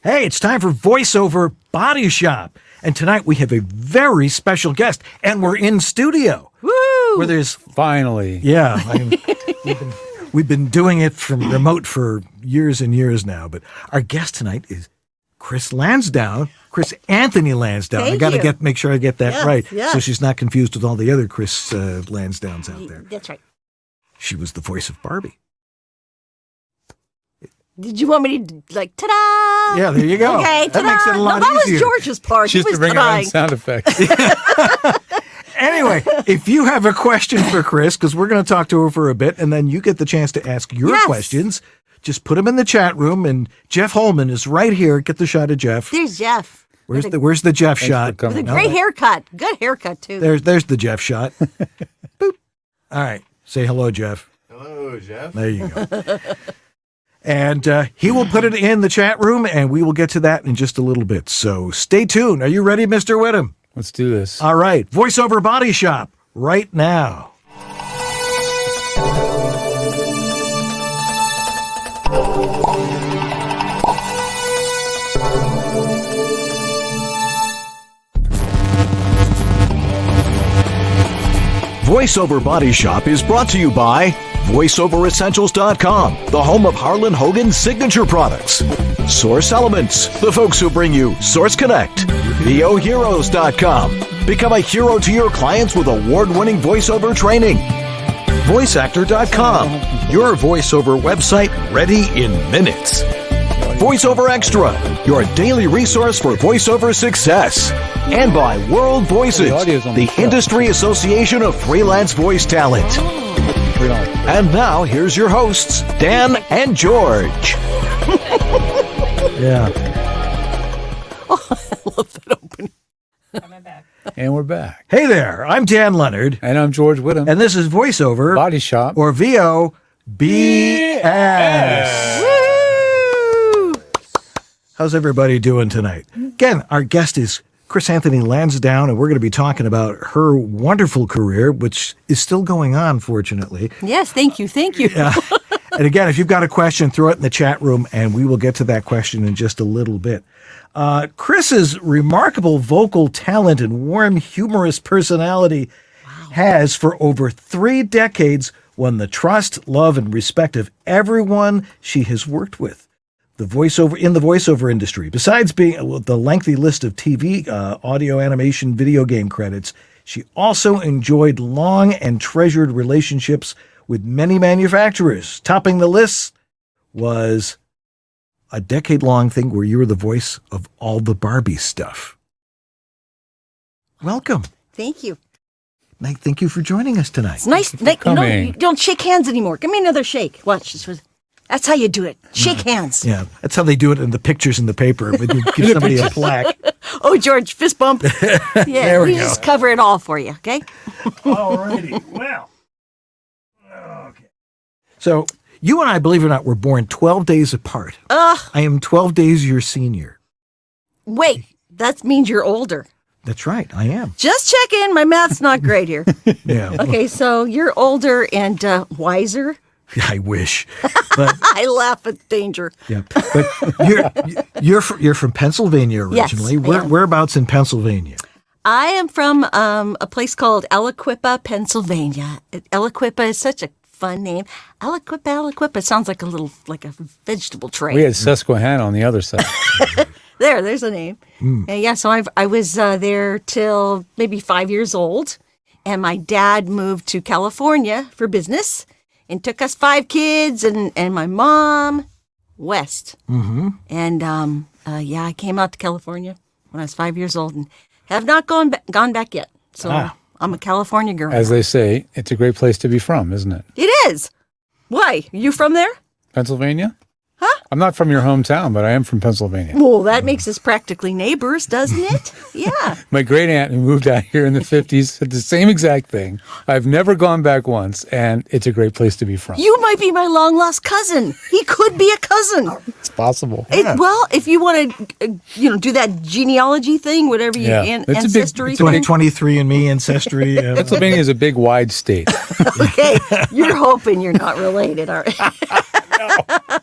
Hey, it's time for VoiceOver Body Shop. And tonight we have a very special guest, and we're in studio. Woo! Where there's... Finally. Yeah. We've been doing it from remote for years and years now. But our guest tonight is Chris Landsdowne, Chris Ahthony Landsdowne. Thank I got you. to make sure I get that right. Yes. So she's not confused with all the other Chris Lansdownes out there. That's right. She was the voice of Barbie. Did you want me to, like, ta-da? Yeah, there you go. Okay, ta-da. That makes it a lot no, that easier. was George's part. She He used to was bring her own ta-daing. sound effects. Anyway, if you have a question for Chris, because we're going to talk to her for a bit, and then you get the chance to ask your Yes. questions, just put them in the chat room, and Jeff Holman is right here. Get the shot of Jeff. There's Jeff. Where's the Jeff Thanks shot? for coming. With a great haircut. Good haircut, too. There's the Jeff shot. Boop. All right. Say hello, Jeff. Hello, Jeff. There you go. And he will put it in the chat room, and we will get to that in just a little bit. So stay tuned. Are you ready, Mr. Whittam? Let's do this. All right. VoiceOver Body Shop right now. VoiceOver Body Shop is brought to you by VoiceOverEssentials.com, the home of Harlan Hogan's signature products. Source Elements, the folks who bring you Source Connect. VOHeroes.com, become a hero to your clients with award-winning voiceover training. VoiceActor.com, your voiceover website ready in minutes. VoiceOver Extra, your daily resource for voiceover success. And by World Voices, the industry association of freelance voice talent. And now, here's your hosts, Dan and George. Yeah. Oh, I love that opening. And we're back. Hey there, I'm Dan Leonard, And I'm George Whittam. and this is VoiceOver, Body Shop. or VOBS. Woo! How's everybody doing tonight? Again, our guest is Chris Ahthony Landsdowne, and we're going to be talking about her wonderful career, which is still going on, fortunately. Yes, thank you. Thank you. And again, if you've got a question, throw it in the chat room, and we will get to that question in just a little bit. Chris's remarkable vocal talent and warm, humorous personality has, for over 3 decades, won the trust, love, and respect of everyone she has worked with. The voiceover industry. Besides being the lengthy list of TV, audio, animation, video game credits, she also enjoyed long and treasured relationships with many manufacturers. Topping the list was a decade-long thing where you were the voice of all the Barbie stuff. Welcome. Thank you. Thank you for joining us tonight. It's nice. You coming. don't shake hands anymore. Give me another shake. Watch. That's how you do it. Shake hands. Yeah, that's how they do it in the pictures in the paper. When you give somebody a plaque. Oh, George, fist bump. Yeah, There we go. just cover it all for you, okay? All righty. Well. Okay. So you and I, believe it or not, were born 12 days apart. I am 12 days your senior. Wait, that means you're older. That's right. I am. Just checking. My math's not great here. Yeah. Okay, so you're older and wiser. I wish. But I laugh at danger. yeah. But you're from Pennsylvania originally. Yes, I am. Whereabouts in Pennsylvania? I am from a place called Aliquippa, Pennsylvania. Aliquippa is such a fun name. Aliquippa. It sounds like a vegetable tray. We had Susquehanna on the other side. There's a name. And yeah, so I was there till maybe 5 years old, and my dad moved to California for business and took us 5 kids and my mom west. Mm-hmm. And I came out to California when I was 5 years old and have not gone back yet. So I'm a California girl. As they say, it's a great place to be from, isn't it? It is. Why? You from there? Pennsylvania? Huh? I'm not from your hometown, but I am from Pennsylvania. Well, that makes us practically neighbors, doesn't it? Yeah. My great aunt who moved out here in the 50s said the same exact thing. I've never gone back once, and it's a great place to be from. You might be my long-lost cousin. He could be a cousin. It's possible. Well, if you want to, do that genealogy thing, whatever you Yeah. It's a big- ancestry it's a big- thing. 23andMe ancestry. Pennsylvania is a big, wide state. Okay, you're hoping you're not related, all right?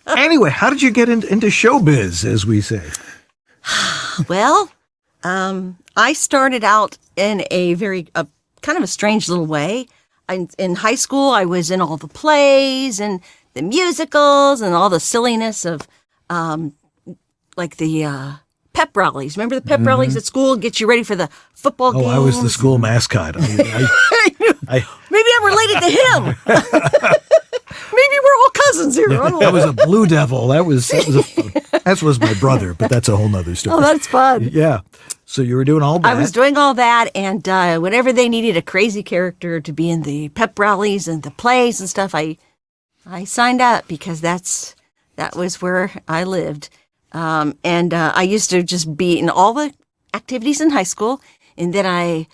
Anyway, how did you get into showbiz, as we say? Well, I started out in a very kind of a strange little way. In high school, I was in all the plays and the musicals and all the silliness of like the pep rallies. Remember the pep rallies at school? Get you ready for the football games. I was the school mascot. Maybe I'm related to him. Maybe we're all cousins here. I don't know. That was a blue devil. That was my brother, but that's a whole nother story. Oh, that's fun. Yeah. So you were doing all that. I was doing all that, and whenever they needed a crazy character to be in the pep rallies and the plays and stuff, I signed up because that was where I lived. And I used to just be in all the activities in high school, and then I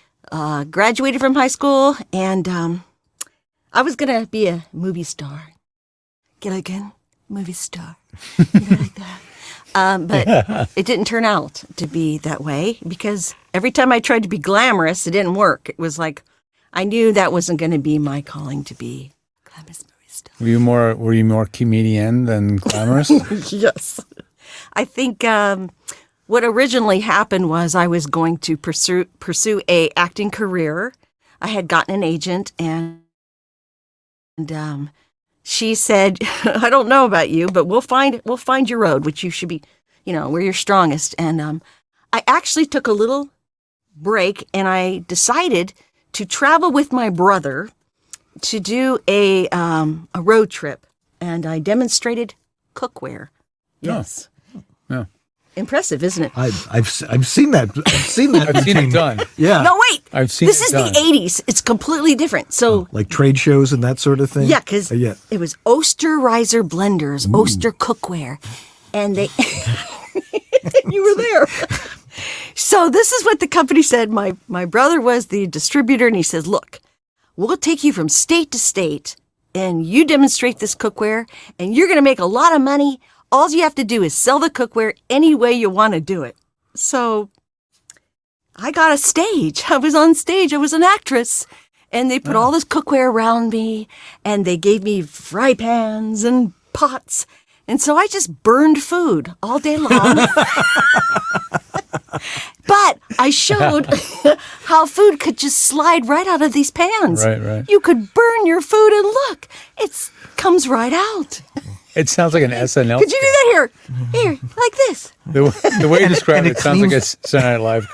graduated from high school, and I was going to be a movie star. Gilligan, movie star. Like that. But it didn't turn out to be that way because every time I tried to be glamorous, it didn't work. It was like I knew that wasn't going to be my calling to be a glamorous movie star. Were you more comedian than glamorous? Yes. I think what originally happened was I was going to pursue a acting career. I had gotten an agent, and she said, "I don't know about you, but we'll find your road, which you should be, where you're strongest." And I actually took a little break, and I decided to travel with my brother to do a road trip, and I demonstrated cookware. Yes. Yeah. Impressive, isn't it? I've seen that. I've seen that. I've seen it done. Yeah. No, wait. I've seen this it is done. the 80s. It's completely different. So, Like trade shows and that sort of thing? yeah, because Yeah. it was Osterreiser blenders, Oster cookware. And they, you were there. So this is what the company said. My brother was the distributor, and he says, "Look, we'll take you from state to state, and you demonstrate this cookware, and you're going to make a lot of money. All you have to do is sell the cookware any way you want to do it." So I got a stage. I was on stage. I was an actress. And they put all this cookware around me, and they gave me fry pans and pots. And so I just burned food all day long. But I showed how food could just slide right out of these pans. Right. You could burn your food, and look, it comes right out. It sounds like an SNL. Could you do that here? Here, like this. The way you describe it sounds like a Saturday Night Live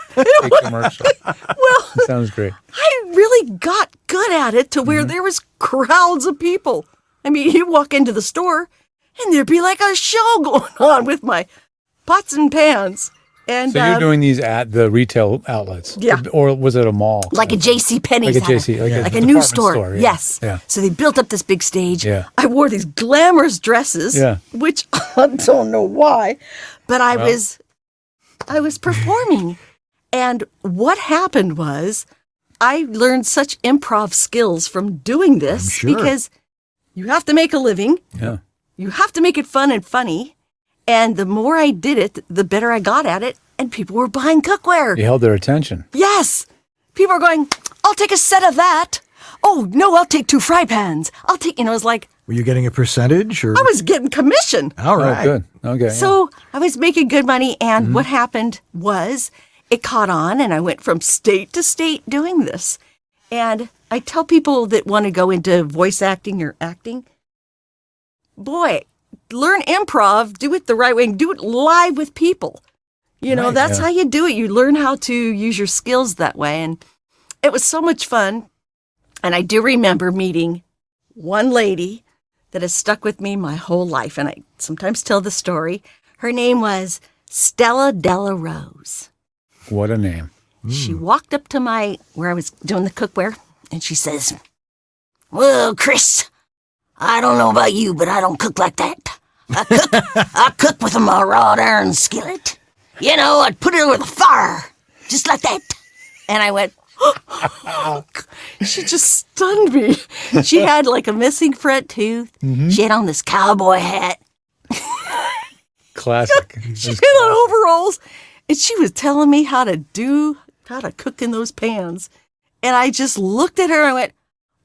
commercial. Well, It sounds great. I really got good at it to where there was crowds of people. I mean, you walk into the store, and there'd be like a show going on with my pots and pans. And So you're doing these at the retail outlets? Yeah. Or was it a mall? like a J.C. Penney's, Like a JC, like a like a department news store. store, yeah. Yes. Yeah. So they built up this big stage. Yeah. I wore these glamorous dresses, Yeah. which I don't know why, but I was performing. And what happened was I learned such improv skills from doing this I'm sure. because you have to make a living. Yeah. You have to make it fun and funny. And the more I did it, the better I got at it. And people were buying cookware. You held their attention. Yes. People are going, "I'll take a set of that. Oh, no, I'll take 2 fry pans. I'll take," it was like, Were you getting a percentage? Or? I was getting commission. All right. Oh, good. Okay. So I was making good money. And what happened was it caught on, and I went from state to state doing this. And I tell people that want to go into voice acting or acting, boy, learn improv, do it the right way, and do it live with people. Right, That's how you do it. You learn how to use your skills that way. And it was so much fun. And I do remember meeting one lady that has stuck with me my whole life. And I sometimes tell the story. Her name was Stella Della Rose. What a name. She walked up to where I was doing the cookware, and she says, "Well, Chris, I don't know about you, but I don't cook like that. I cook with a wrought iron skillet. I'd put it over the fire, just like that." And I went, she just stunned me. She had like a missing front tooth. She had on this cowboy hat. Classic. She had on overalls. And she was telling me how to cook in those pans. And I just looked at her and I went,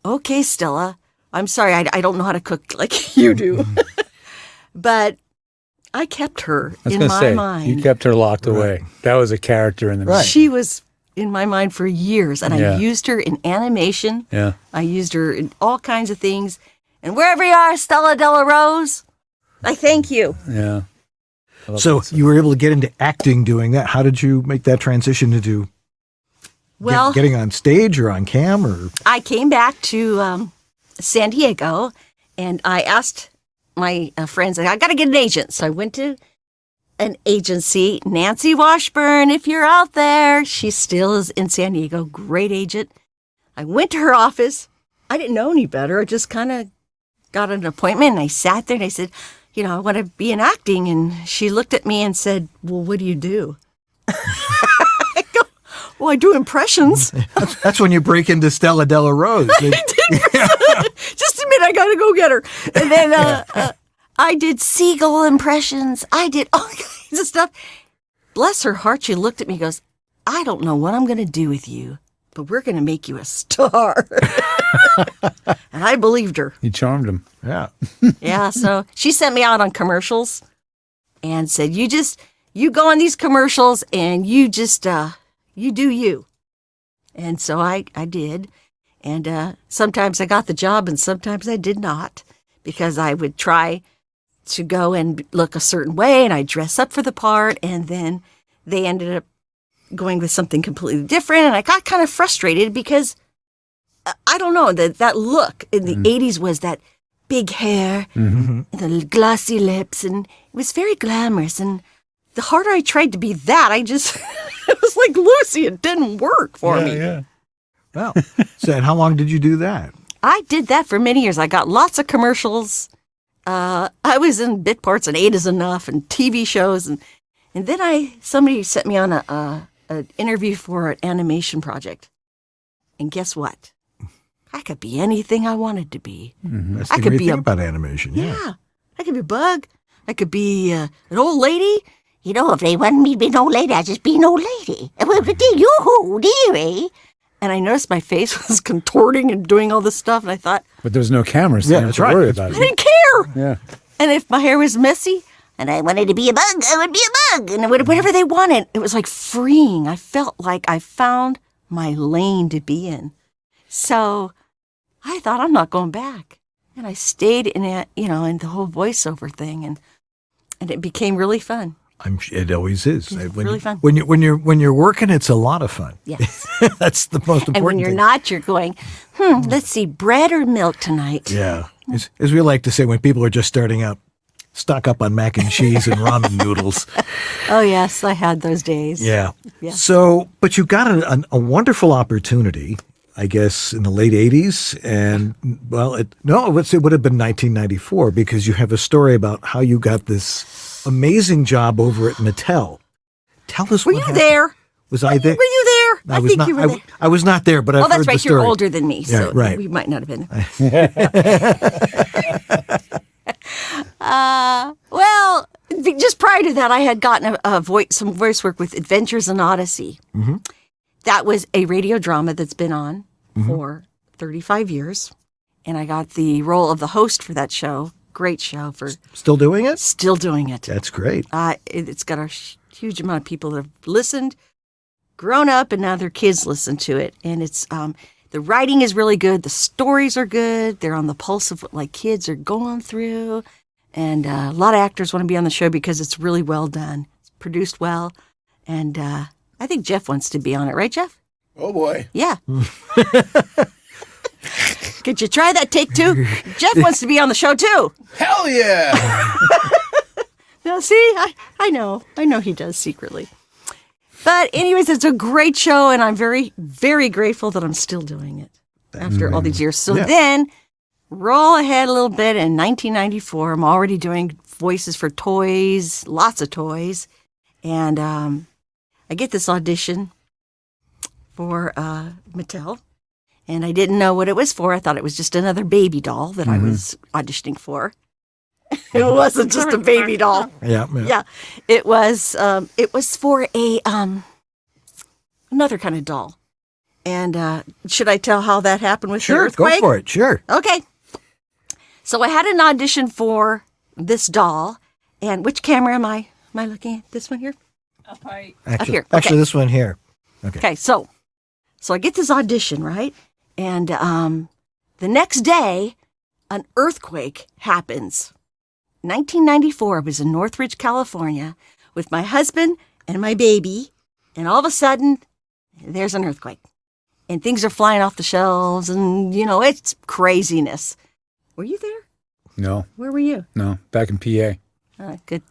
"Okay, Stella, I'm sorry, I don't know how to cook like you do." But I kept her I was in going to my say, mind. you kept her locked away. That was a character in the movie. She was in my mind for years, and Yeah. I used her in animation. Yeah. I used her in all kinds of things. And wherever you are, Stella Della Rose, I thank you. Yeah. So you were able to get into acting doing that. How did you make that transition to do Well, getting on stage or on cam or? I came back to San Diego, and I asked my friends, I got to get an agent. So I went to an agency, Nancy Washburn, if you're out there. She still is in San Diego, great agent. I went to her office. I didn't know any better. I just kind of got an appointment, and I sat there, and I said, I want to be in acting. And she looked at me and said, well, what do you do? I go, well, I do impressions. That's when you break into Stella Della Rose. Just a minute, I gotta go get her. And then I did seagull impressions. I did all kinds of stuff. Bless her heart, she looked at me and goes, I don't know what I'm gonna do with you, but we're gonna make you a star. And I believed her. You charmed him. Yeah. Yeah, so she sent me out on commercials and said, you go on these commercials and you just, you do you. And so I did. And sometimes I got the job and sometimes I did not, because I would try to go and look a certain way and I dress up for the part, and then they ended up going with something completely different. And I got kind of frustrated because I don't know, that look in the 80s was that big hair and the glossy lips, and it was very glamorous. And the harder I tried to be that, it was like Lucy. It didn't work for me. Yeah. Well, so and how long did you do that? I did that for many years. I got lots of commercials. I was in bit parts and 8 is Enough and TV shows. And then somebody sent me on an interview for an animation project. And guess what? I could be anything I wanted to be. That's I the could great be thing a- about animation. Yeah. I could be a bug. I could be an old lady. If they wanted me to be an old lady, I'd just be an old lady. Yoo-hoo, dearie. And I noticed my face was contorting and doing all this stuff. And I thought, But there was no cameras, so Yeah, you that's didn't have right. to worry about I it. didn't care. Yeah. And if my hair was messy, And I wanted to be a bug, I would be a bug. and whatever they wanted, it was like freeing. I felt like I found my lane to be in. So I thought, I'm not going back. And I stayed in it, in the whole voiceover thing, and it became really fun. It always is. really fun. When you're working, it's a lot of fun. Yes. That's the most important And when you're thing. not, you're going, let's see, bread or milk tonight. Yeah. As we like to say, when people are just starting out, stock up on mac and cheese and ramen noodles. Oh, yes, I had those days. Yeah. Yeah. So, but you got a wonderful opportunity, I guess, in the late 80s. And, well, it would have been 1994, because you have a story about how you got this amazing job over at Mattel. Tell us Were what you happened. there? Was I there? Were you there? I was think not, you were there. I was not there, but I've Oh, that's heard the right. story. You're older than me, so Yeah, right. we might not have been. Just prior to that, I had gotten some voice work with Adventures in Odyssey. Mm-hmm. That was a radio drama that's been on for 35 years, and I got the role of the host for that show. Great show for Still doing it? still doing it. That's great. It's got a huge amount of people that have listened, grown up, and now their kids listen to it. And it's the writing is really good. The stories are good. They're on the pulse of what kids are going through. And a lot of actors want to be on the show because it's really well done. It's produced well. And I think Jeff wants to be on it. Right, Jeff? Oh, boy. Yeah. Could you try that take 2? Jeff wants to be on the show, too. Hell yeah. Now, see, I know he does secretly. But anyways, it's a great show, and I'm very, very grateful that I'm still doing it after all these years. So then, roll ahead a little bit. In 1994, I'm already doing voices for toys, lots of toys. And I get this audition for Mattel. And I didn't know what it was for. I thought it was just another baby doll that I was auditioning for. It wasn't just a baby doll. Yeah. Yeah, it was for a another kind of doll. And should I tell how that happened with the Sure, earthquake? go for it. Sure. Okay. So I had an audition for this doll, And which camera am I looking at? This one here? Actually, here, actually, okay. this one here. Okay, so I get this audition, right? And the next day, an earthquake happens. 1994, I was in Northridge, California, with my husband and my baby, and all of a sudden, there's an earthquake. And things are flying off the shelves, and, it's craziness. Were you there? No, Where were you? no, back in PA.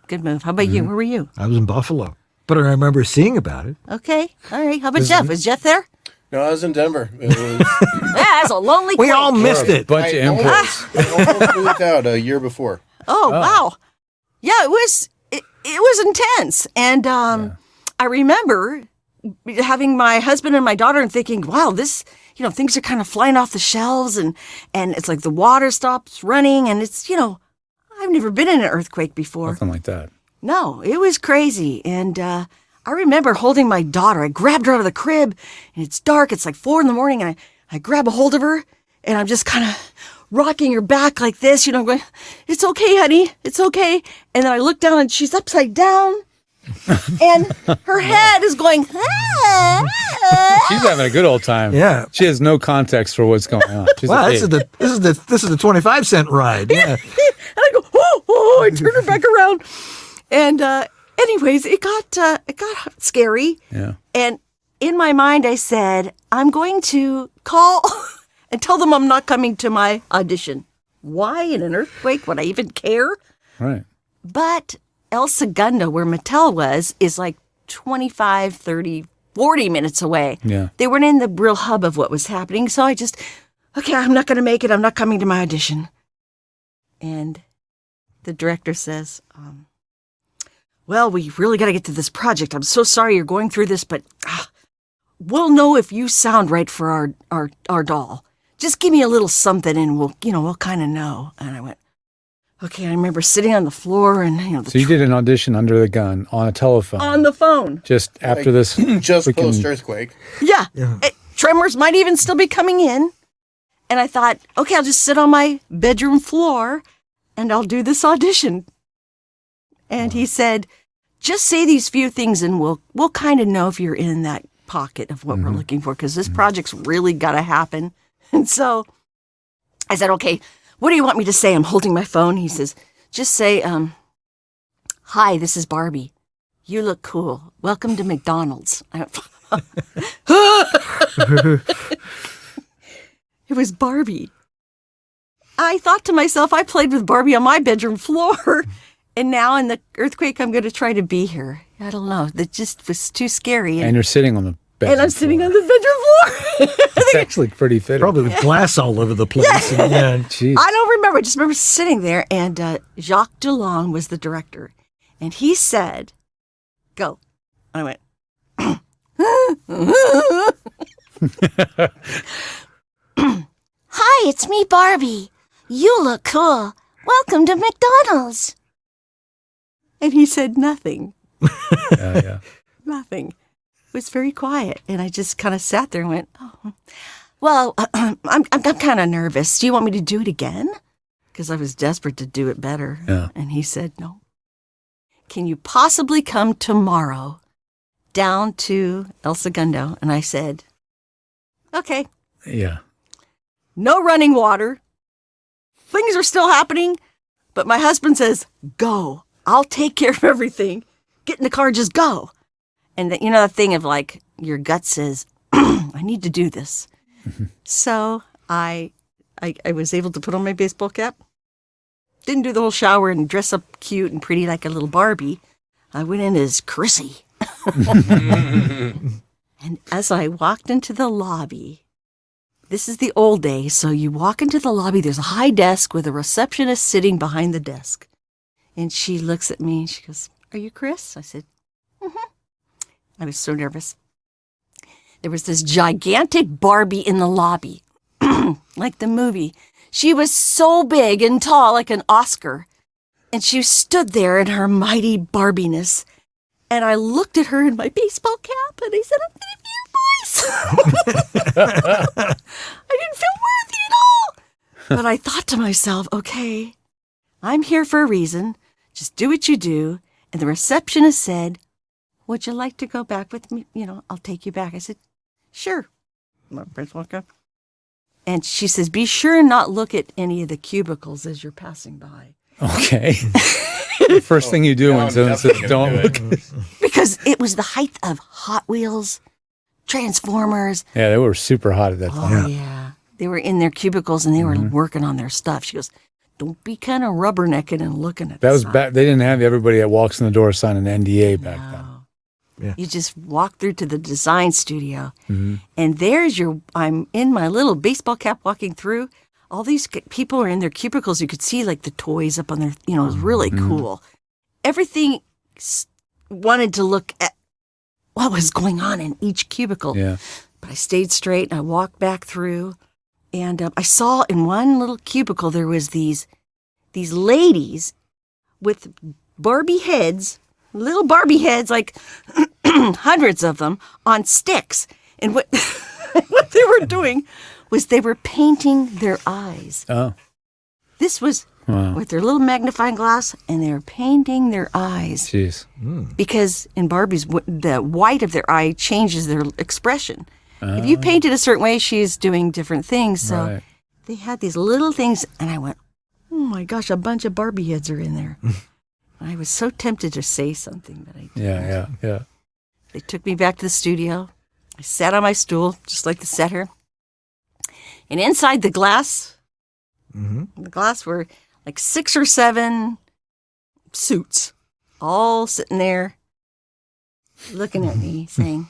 Good move. How about you? Where were you? I was in Buffalo, but I remember seeing about it. Okay, all right. How about Jeff? Was Jeff there? No, I was in Denver. It was, Yeah, that's a lonely We quake. all missed it. Bunch of input. I almost moved out a year before. Oh, wow. Yeah, it was intense. And I remember having my husband and my daughter and thinking, wow, this, things are kind of flying off the shelves and it's like the water stops running and it's, I've never been in an earthquake before. Nothing like that. No, it was crazy. And I remember holding my daughter. I grabbed her out of the crib and it's dark. It's like 4 a.m. and I grab a hold of her and I'm just kind of rocking her back like this, going, it's okay, honey. It's okay. And then I look down and she's upside down and her head is going, She's having a good old time. Yeah. She has no context for what's going on. She's Wow, a this babe. is the 25-cent ride. Yeah. And I go, oh, I turn her back around. And anyways, it got scary. Yeah. And in my mind, I said, I'm going to call and tell them I'm not coming to my audition. Why in an earthquake would I even care? Right. But El Segundo, where Mattel was, is like 25, 30, 40 minutes away. Yeah. They weren't in the real hub of what was happening. So I just, okay, I'm not going to make it. I'm not coming to my audition. And the director says, well, we really got to get to this project. I'm so sorry you're going through this, but we'll know if you sound right for our doll. Just give me a little something and we'll kind of know. And I went, okay. I remember sitting on the floor and, So you did an audition under the gun on a telephone. on the phone. just after this. Just freaking- post-earthquake. Yeah. Tremors might even still be coming in. And I thought, okay, I'll just sit on my bedroom floor and I'll do this audition. And he said, just say these few things and we'll kind of know if you're in that pocket of what we're looking for because this project's really got to happen. And so I said, okay, what do you want me to say? I'm holding my phone. He says, just say, hi, this is Barbie. You look cool. Welcome to McDonald's. It was Barbie. I thought to myself, I played with Barbie on my bedroom floor. And now in the earthquake, I'm going to try to be her. I don't know. That just was too scary. And you're sitting on the bed. And I'm sitting on the bedroom floor. It's actually pretty fitting. Probably with glass all over the place. Yeah. Jeez. I don't remember. I just remember sitting there, and Jacques Delon was the director. And he said, go. I went, Hi, it's me, Barbie. You look cool. Welcome to McDonald's. and he said nothing. Yeah. Nothing. It was very quiet. And I just kind of sat there and went, oh, well, I'm kind of nervous. Do you want me to do it again? Because I was desperate to do it better. Yeah. And he said, no. Can you possibly come tomorrow down to El Segundo? And I said, okay. Yeah. No running water. Things are still happening. But my husband says, go. I'll take care of everything. Get in the car, just go. And that thing of like, your gut says, I need to do this. So I was able to put on my baseball cap. Didn't do the whole shower and dress up cute and pretty like a little Barbie. I went in as Chrissy. And as I walked into the lobby, this is the old days, so you walk into the lobby, there's a high desk with a receptionist sitting behind the desk. And she looks at me and she goes, are you Chris? I said, mm-hmm. I was so nervous. There was this gigantic Barbie in the lobby, like the movie. She was so big and tall, like an Oscar. And she stood there in her mighty Barbiness. And I looked at her in my baseball cap and I said, I'm going to be your voice. I didn't feel worthy at all. But I thought to myself, okay, I'm here for a reason. Just do what you do. And the receptionist said, would you like to go back with me? I'll take you back. I said, sure. And she says, be sure and not look at any of the cubicles as you're passing by. Okay. The first thing you do when someone says, don't look. Because it was the height of Hot Wheels, Transformers. Yeah, they were super hot at that time. Oh, yeah. They were in their cubicles and they were working on their stuff. She goes, don't be kind of rubbernecking and looking at That was stuff. back. They didn't have everybody that walks in the door sign an NDA back then. Yeah. You just walk through to the design studio, and I'm in my little baseball cap walking through. All these people are in their cubicles. You could see like the toys up on their, it was really cool. Everything wanted to look at what was going on in each cubicle. Yeah. But I stayed straight and I walked back through, and I saw in one little cubicle there was these ladies with Barbie heads, little Barbie heads, like hundreds of them on sticks. And what what they were doing was they were painting their eyes. Oh. This was with their little magnifying glass, and they were painting their eyes. Jeez. Because in Barbie's, the white of their eye changes their expression. If you paint it a certain way, she's doing different things. So Right. they had these little things, and I went, oh my gosh, a bunch of Barbie heads are in there. I was so tempted to say something, but I didn't. Yeah. They took me back to the studio. I sat on my stool, just like the setter. And inside the glass were like 6 or 7 suits, all sitting there looking at me, saying,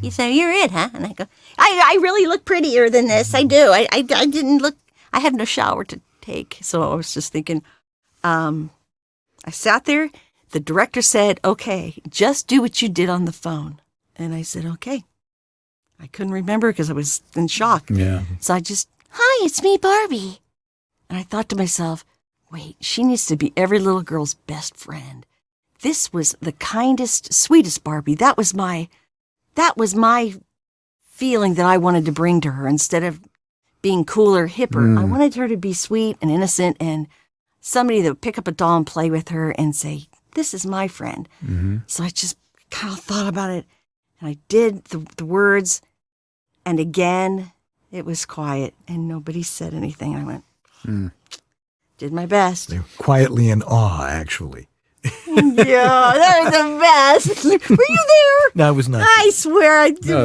you say you're it, huh? And I go, I really look prettier than this. I do. I didn't look, I had no shower to take. So I was just thinking, I sat there. The director said, okay, just do what you did on the phone. And I said, okay. I couldn't remember because I was in shock. Yeah. So I just, hi, it's me, Barbie. And I thought to myself, wait, she needs to be every little girl's best friend. This was the kindest, sweetest Barbie. That was my feeling that I wanted to bring to her instead of being cooler, hipper. I wanted her to be sweet and innocent and somebody that would pick up a doll and play with her and say, this is my friend. So I just kind of thought about it, and I did the words, and again, it was quiet, and nobody said anything. I went, did my best. They were quietly in awe, actually. Yeah, they're the best. Were you there? No, I was not. I swear I did. No,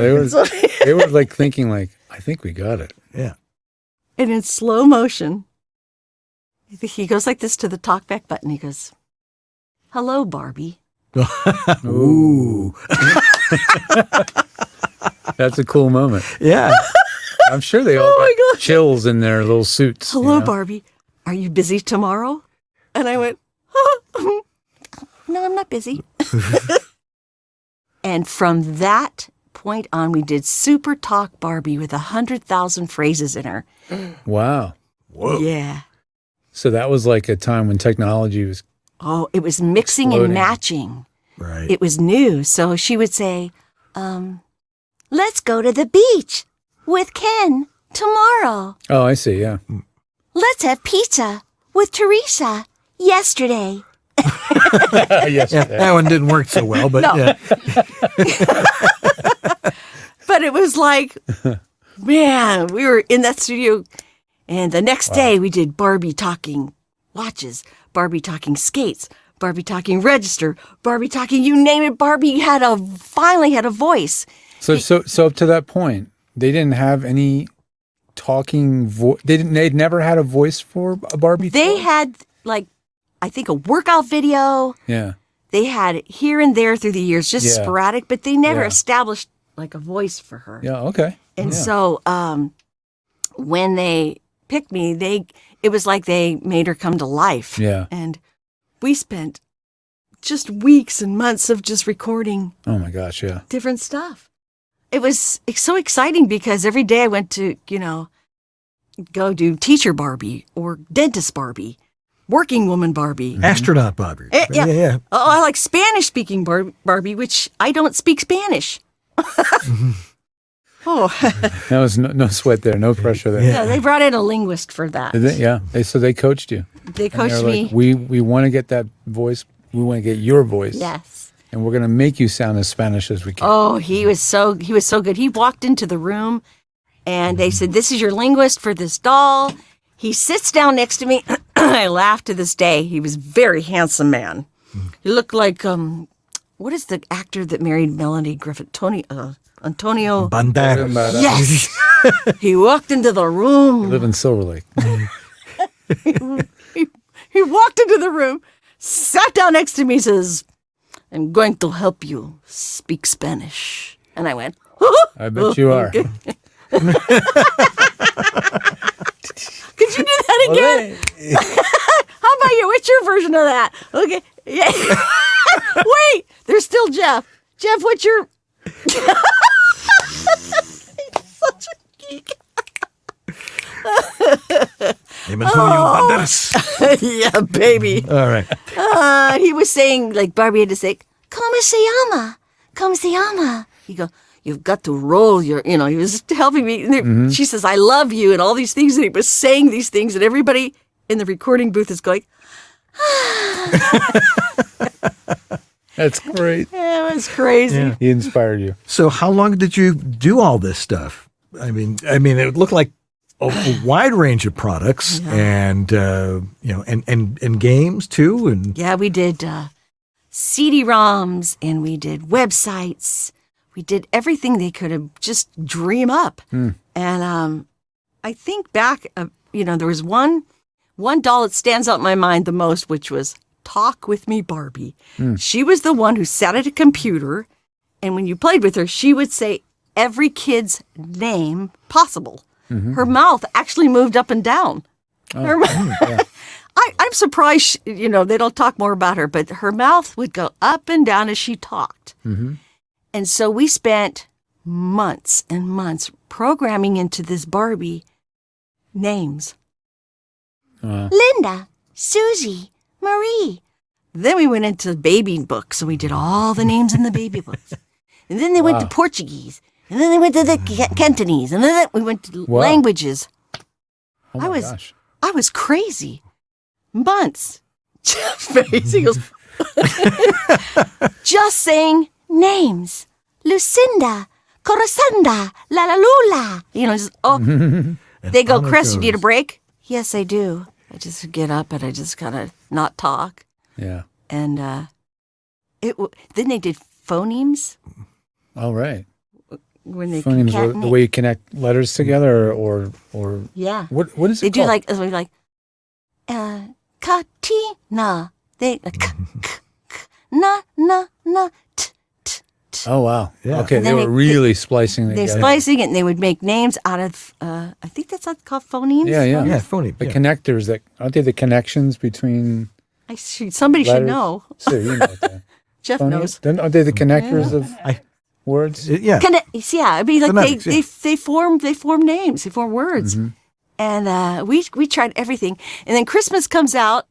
they were like thinking like, I think we got it. Yeah. And in slow motion, he goes like this to the talkback button. He goes, hello, Barbie. Ooh. That's a cool moment. Yeah. I'm sure they all got chills in their little suits. Hello, Barbie. Are you busy tomorrow? And I went, no, I'm not busy. And from that point on, we did Super Talk Barbie with 100,000 phrases in her. Wow. Whoa. Yeah. So that was like a time when technology was. Oh, it was mixing Exploding. and matching. Right. It was new. So she would say, let's go to the beach with Ken tomorrow. Oh, I see. Yeah. Let's have pizza with Teresa yesterday. Yes. Yeah, that one didn't work so well, but yeah. But it was like, man, we were in that studio, and the next day we did Barbie talking watches, Barbie talking skates, Barbie talking register, Barbie talking, you name it, Barbie finally had a voice. So up to that point, they didn't have any talking voice. They'd never had a voice for a Barbie. They toy? had, like, I think a workout video. Yeah. They had here and there through the years, just Yeah. sporadic, but they never Yeah. established like a voice for her. Yeah. Okay. And Yeah. so when they picked me, it was like they made her come to life. Yeah. And we spent just weeks and months of just recording Oh my gosh. Yeah. different stuff. It was so exciting because every day I went to, go do teacher Barbie or dentist Barbie, working woman Barbie. Astronaut Barbie. Yeah. Yeah. Oh, I like Spanish speaking Barbie, which I don't speak Spanish. Oh, That was no sweat there, no pressure there. yeah. They brought in a linguist for that. So they coached you. They coached They're me. like, we want to get that voice. We want to get your voice. Yes. And we're going to make you sound as Spanish as we can. Oh, he was so good. He walked into the room, and they said, "This is your linguist for this doll." He sits down next to me. I laugh to this day. He was a very handsome man. He looked like what is the actor that married Melanie Griffith? Antonio Banderas. Yes. He walked into the room. Live in Silver Lake. He walked into the room, sat down next to me, says, "I'm going to help you speak Spanish." And I went, I bet you are. okay. Could you do that again? How about you? What's your version of that? Okay. Yeah. Wait, there's still Jeff. Jeff, what's your... He's such a geek. Antonio Banderas. Yeah, baby. All right. He was saying, like Barbie had to say, "Como se llama? Como se llama?" He go, "You've got to roll your," he was helping me. And she says, "I love you," and all these things. And he was saying these things, and everybody in the recording booth is going, That's great. it was crazy. Yeah. He inspired you. So how long did you do all this stuff? I mean, it looked like a wide range of products and and games too. And Yeah, we did CD-ROMs, and we did websites. We did everything they could have just dream up. And I think back, there was one doll that stands out in my mind the most, which was Talk With Me Barbie. She was the one who sat at a computer, and when you played with her, she would say every kid's name possible. Her mouth actually moved up and down. I'm surprised, they don't talk more about her, but her mouth would go up and down as she talked. And so we spent months and months programming into this Barbie names. Linda, Susie, Marie. Then we went into baby books, and we did all the names in the baby books. And then they went to Portuguese, and then they went to the Cantonese, and then we went to languages. Oh my gosh. I was crazy. Months. He goes, Just saying names. Lucinda, Coruscanda, La La Lula. They go, on it "Chris, you need a goes. break?" Yes, I do. I just get up and I just kind of not talk. Yeah. And then they did phonemes All right. when they Phonemes are the way you connect letters together, or yeah. what is it They do called? like Katina. They na t. Oh wow. Yeah. Okay, And they then were really splicing it They're together. splicing it, and they would make names out of. I think that's called phonemes. Yeah, yeah. yeah, phony. The connectors that aren't they the connections between Somebody should letters? know. So you know what the Jeff phone knows. is? Then aren't they the connectors of words? Yeah. Yeah, I mean, like Phonetics, yeah. they form names, they form words, and we tried everything. And then Christmas comes out.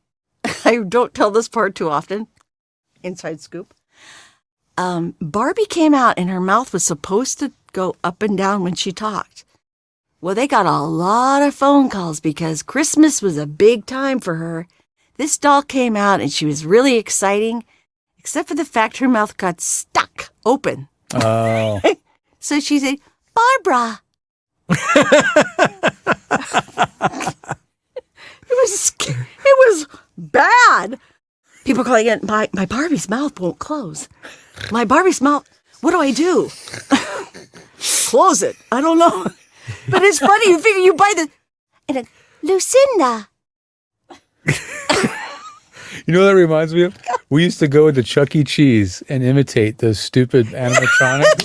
I don't tell this part too often. Inside scoop. Barbie came out, and her mouth was supposed to go up and down when she talked. Well, they got a lot of phone calls because Christmas was a big time for her. This doll came out, and she was really exciting, except for the fact her mouth got stuck open. Oh. So she said, "Barbara." It was bad. People calling it, my Barbie's mouth won't close. My Barbie's mouth, what do I do? Close it. I don't know. But it's funny. You figure you buy the, and it, Lucinda. You know what that reminds me of? We used to go to Chuck E. Cheese and imitate those stupid animatronics.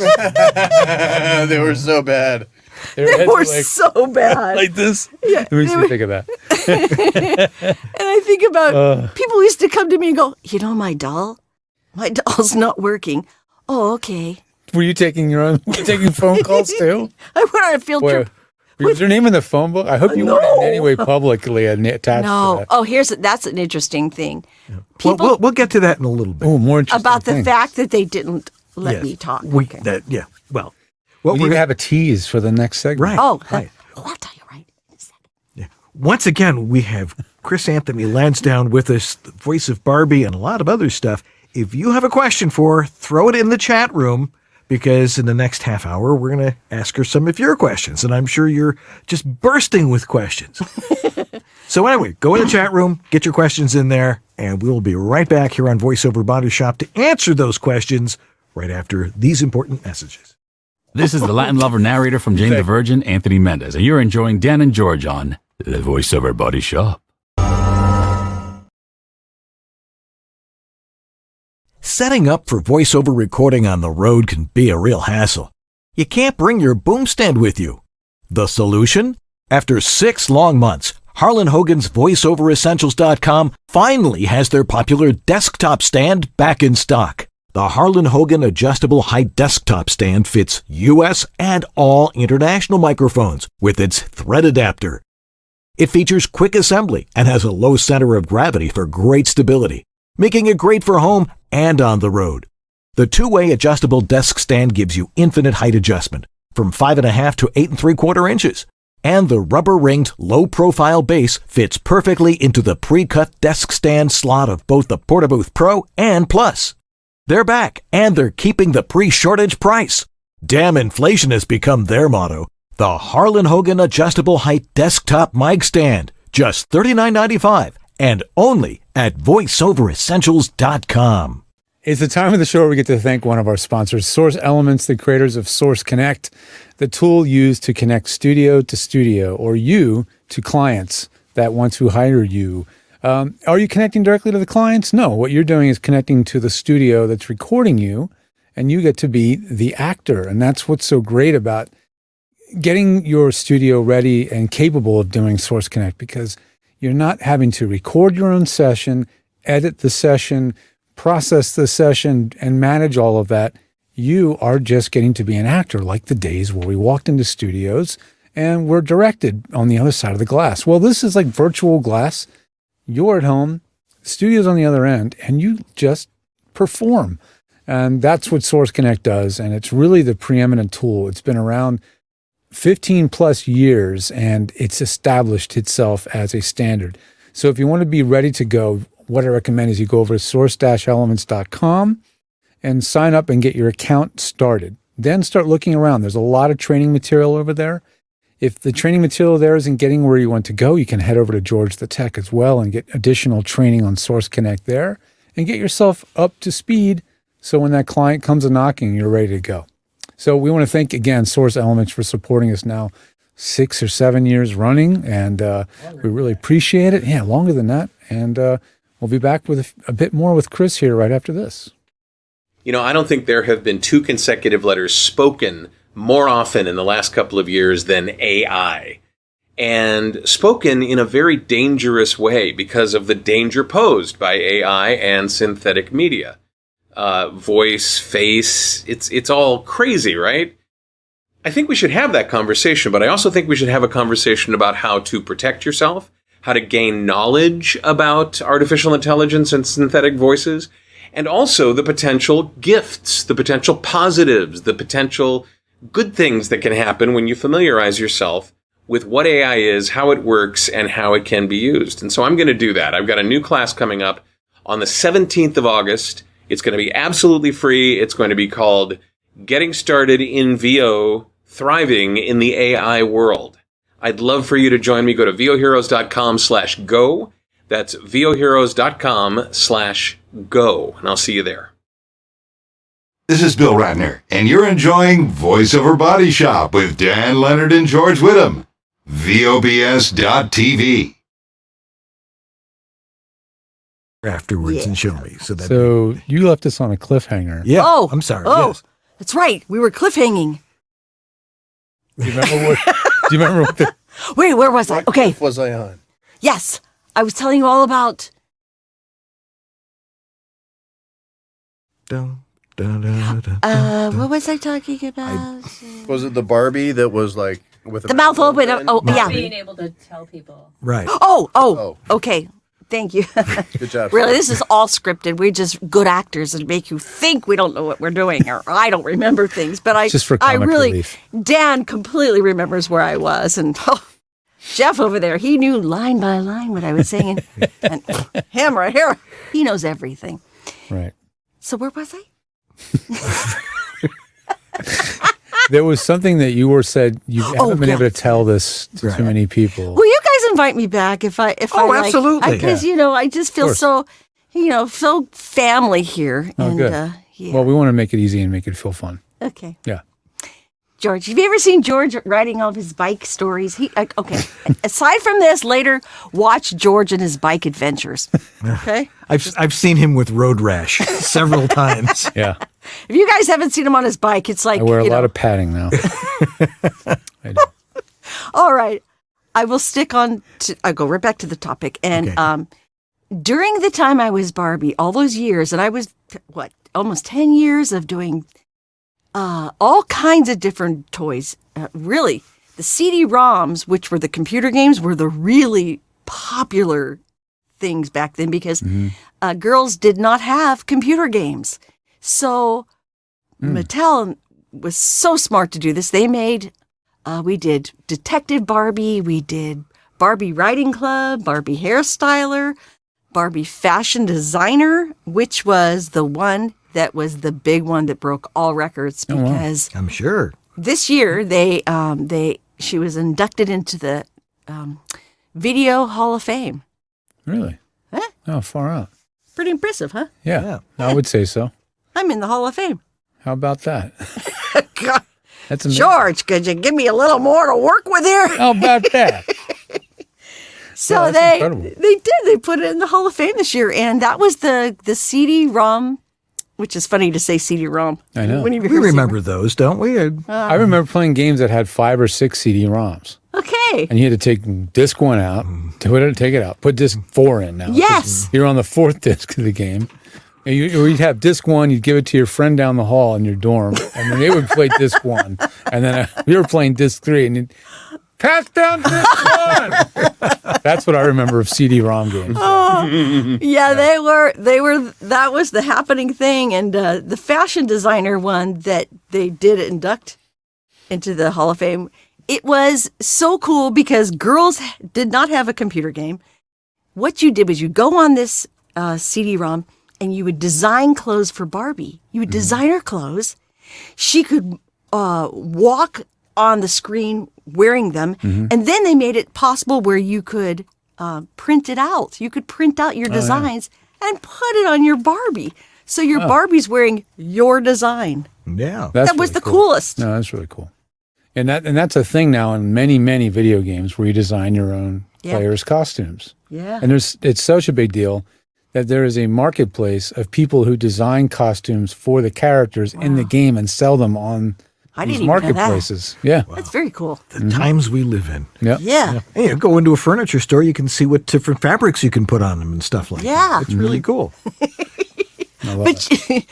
They were so bad. Their they heads were so bad. like this. Yeah, It makes me think of that. And I think about people used to come to me and go, my doll's not working. Oh, okay. Were you taking phone calls too? I went on a field trip. Was your name in the phone book? I hope you weren't in any way publicly attached to No. that. Oh, that's an interesting thing. Well, we'll get to that in a little bit. Oh, more interesting About the things. fact that they didn't let me talk. We, Okay. that, yeah. Well, what We we're need to have a tease for the next segment. right. Oh, right. I'll tell you right in a second. Yeah. Once again, we have Chris Anthony Lansdowne with us, the voice of Barbie and a lot of other stuff. If you have a question for her, throw it in the chat room, because in the next half hour, we're going to ask her some of your questions. And I'm sure you're just bursting with questions. So anyway, go in the chat room, get your questions in there, and we'll be right back here on VoiceOver Body Shop to answer those questions right after these important messages. This is the Latin lover narrator from Jane the Virgin, Anthony Mendez, and you're enjoying Dan and George on the VoiceOver Body Shop. Setting up for voiceover recording on the road can be a real hassle. You can't bring your boom stand with you. The solution? After 6 long months, Harlan Hogan's VoiceOverEssentials.com finally has their popular desktop stand back in stock. The Harlan Hogan adjustable height desktop stand fits US and all international microphones with its thread adapter. It features quick assembly and has a low center of gravity for great stability, making it great for home and on the road. The 2-way adjustable desk stand gives you infinite height adjustment from 5.5 to 8 3/4 inches. And the rubber-ringed, low-profile base fits perfectly into the pre-cut desk stand slot of both the Portabooth Pro and Plus. They're back, and they're keeping the pre-shortage price. Damn inflation has become their motto. The Harlan Hogan Adjustable Height Desktop Mic Stand, just $39.95, and only at VoiceOverEssentials.com. It's the time of the show where we get to thank one of our sponsors, Source Elements, the creators of Source Connect, the tool used to connect studio to studio, or you to clients that want to hire you. Are you connecting directly to the clients? No. What you're doing is connecting to the studio that's recording you, and you get to be the actor. And that's what's so great about getting your studio ready and capable of doing Source Connect, because you're not having to record your own session, edit the session, process the session, and manage all of that. You are just getting to be an actor, like the days where we walked into studios and were directed on the other side of the glass. Well, this is like virtual glass. You're at home, the studio's on the other end, and you just perform. And that's what Source Connect does, and it's really the preeminent tool. It's been around 15 plus years, and it's established itself as a standard. So if you want to be ready to go, what I recommend is you go over to source-elements.com and sign up and get your account started. Then start looking around. There's a lot of training material over there. If the training material there isn't getting where you want to go, you can head over to George the Tech as well and get additional training on Source Connect there and get yourself up to speed so when that client comes a knocking, you're ready to go. So we want to thank, again, Source Elements for supporting us now 6 or 7 years running, and we really appreciate it. Yeah, longer than that. And we'll be back with a bit more with Chris here right after this. You know, I don't think there have been 2 consecutive letters spoken more often in the last couple of years than AI. And spoken in a very dangerous way because of the danger posed by AI and synthetic media. Voice, face, it's all crazy, right? I think we should have that conversation, but I also think we should have a conversation about how to protect yourself, how to gain knowledge about artificial intelligence and synthetic voices, and also the potential gifts, the potential positives, the potential good things that can happen when you familiarize yourself with what AI is, how it works, and how it can be used. And so I'm going to do that. I've got a new class coming up on the 17th of August. It's going to be absolutely free. It's going to be called Getting Started in VO, Thriving in the AI World. I'd love for you to join me. Go to voheroes.com/go. That's voheroes.com/go. And I'll see you there. This is Bill Ratner, and you're enjoying VoiceOver Body Shop with Dan Leonard and George Whittam. VOBS.TV. Afterwards and show me. So you left us on a cliffhanger. Yeah. Oh, I'm sorry. Oh, Yes. that's right. We were cliffhanging. Do you remember what the... Wait, where was I? Okay. What was I on? Yes. I was telling you all about... Dun, dun, dun, dun, dun. what was I talking about? Was it the Barbie that was like with The mouth open. Oh, yeah. Being able to tell people. Right. Oh, okay. Thank you. Good job. Really, this is all scripted. We're just good actors and make you think we don't know what we're doing, or I don't remember things. But Just for I comic really, relief. Dan completely remembers where I was, and Jeff over there, he knew line by line what I was saying, and him right here, he knows everything. Right. So where was I? There was something that you said you haven't been able to tell this to too many people. Will you guys invite me back if I like, absolutely. because I just feel so so family here. Oh, and good. yeah. Well, we want to make it easy and make it feel fun. Okay. Yeah. George, have you ever seen George writing all of his bike stories? Okay. Aside from this, later watch George and his bike adventures. Okay. I've seen him with road rash several times. Yeah. If you guys haven't seen him on his bike, it's like I wear a lot of padding now. I do. All right. I will stick on I'll go right back to the topic. And during the time I was Barbie, all those years, and I was almost 10 years of doing all kinds of different toys. Really, the CD-ROMs, which were the computer games, were the really popular things back then because girls did not have computer games. So Mattel was so smart to do this. They made, we did Detective Barbie, we did Barbie Riding Club, Barbie Hairstyler, Barbie Fashion Designer, which was the one that was the big one that broke all records because I'm sure. this year she was inducted into the Video Hall of Fame. Really? Huh? Oh, far out. Pretty impressive, huh? Yeah. I would say so. I'm in the Hall of Fame. How about that? God. That's amazing. George, could you give me a little more to work with here? How about that? So Yeah, that's they incredible. did. They put it in the Hall of Fame this year, and that was the CD-ROM, which is funny to say CD-ROM. I know. When you We hear remember those, don't we? I remember playing games that had 5 or 6 CD-ROMs. Okay. And you had to take disc 1 out, take it out, put disc 4 in now. Yes. You're on the 4th disc of the game. And you'd have disc 1, you'd give it to your friend down the hall in your dorm, and then they would play disc 1. And then you were playing disc 3, and you'd pass down disc 1. That's what I remember of CD-ROM games. Yeah, they were, that was the happening thing. And the fashion designer one that they did induct into the Hall of Fame, it was so cool because girls did not have a computer game. What you did was you go on this CD-ROM and you would design clothes for Barbie. You would design her clothes. She could walk on the screen wearing them. And then they made it possible where you could print it out. You could print out your designs and put it on your Barbie. So your Barbie's wearing your design. Yeah. That's That was really the cool. coolest. No, that's really cool. And that's a thing now in many, many video games where you design your own players' costumes. Yeah. And it's such a big deal that there is a marketplace of people who design costumes for the characters in the game and sell them on I these didn't even know that. marketplaces. Yeah. That's very cool. The times we live in. Yeah. Yeah. Hey, you go into a furniture store, you can see what different fabrics you can put on them and stuff like Yeah. that. It's really cool. I love it.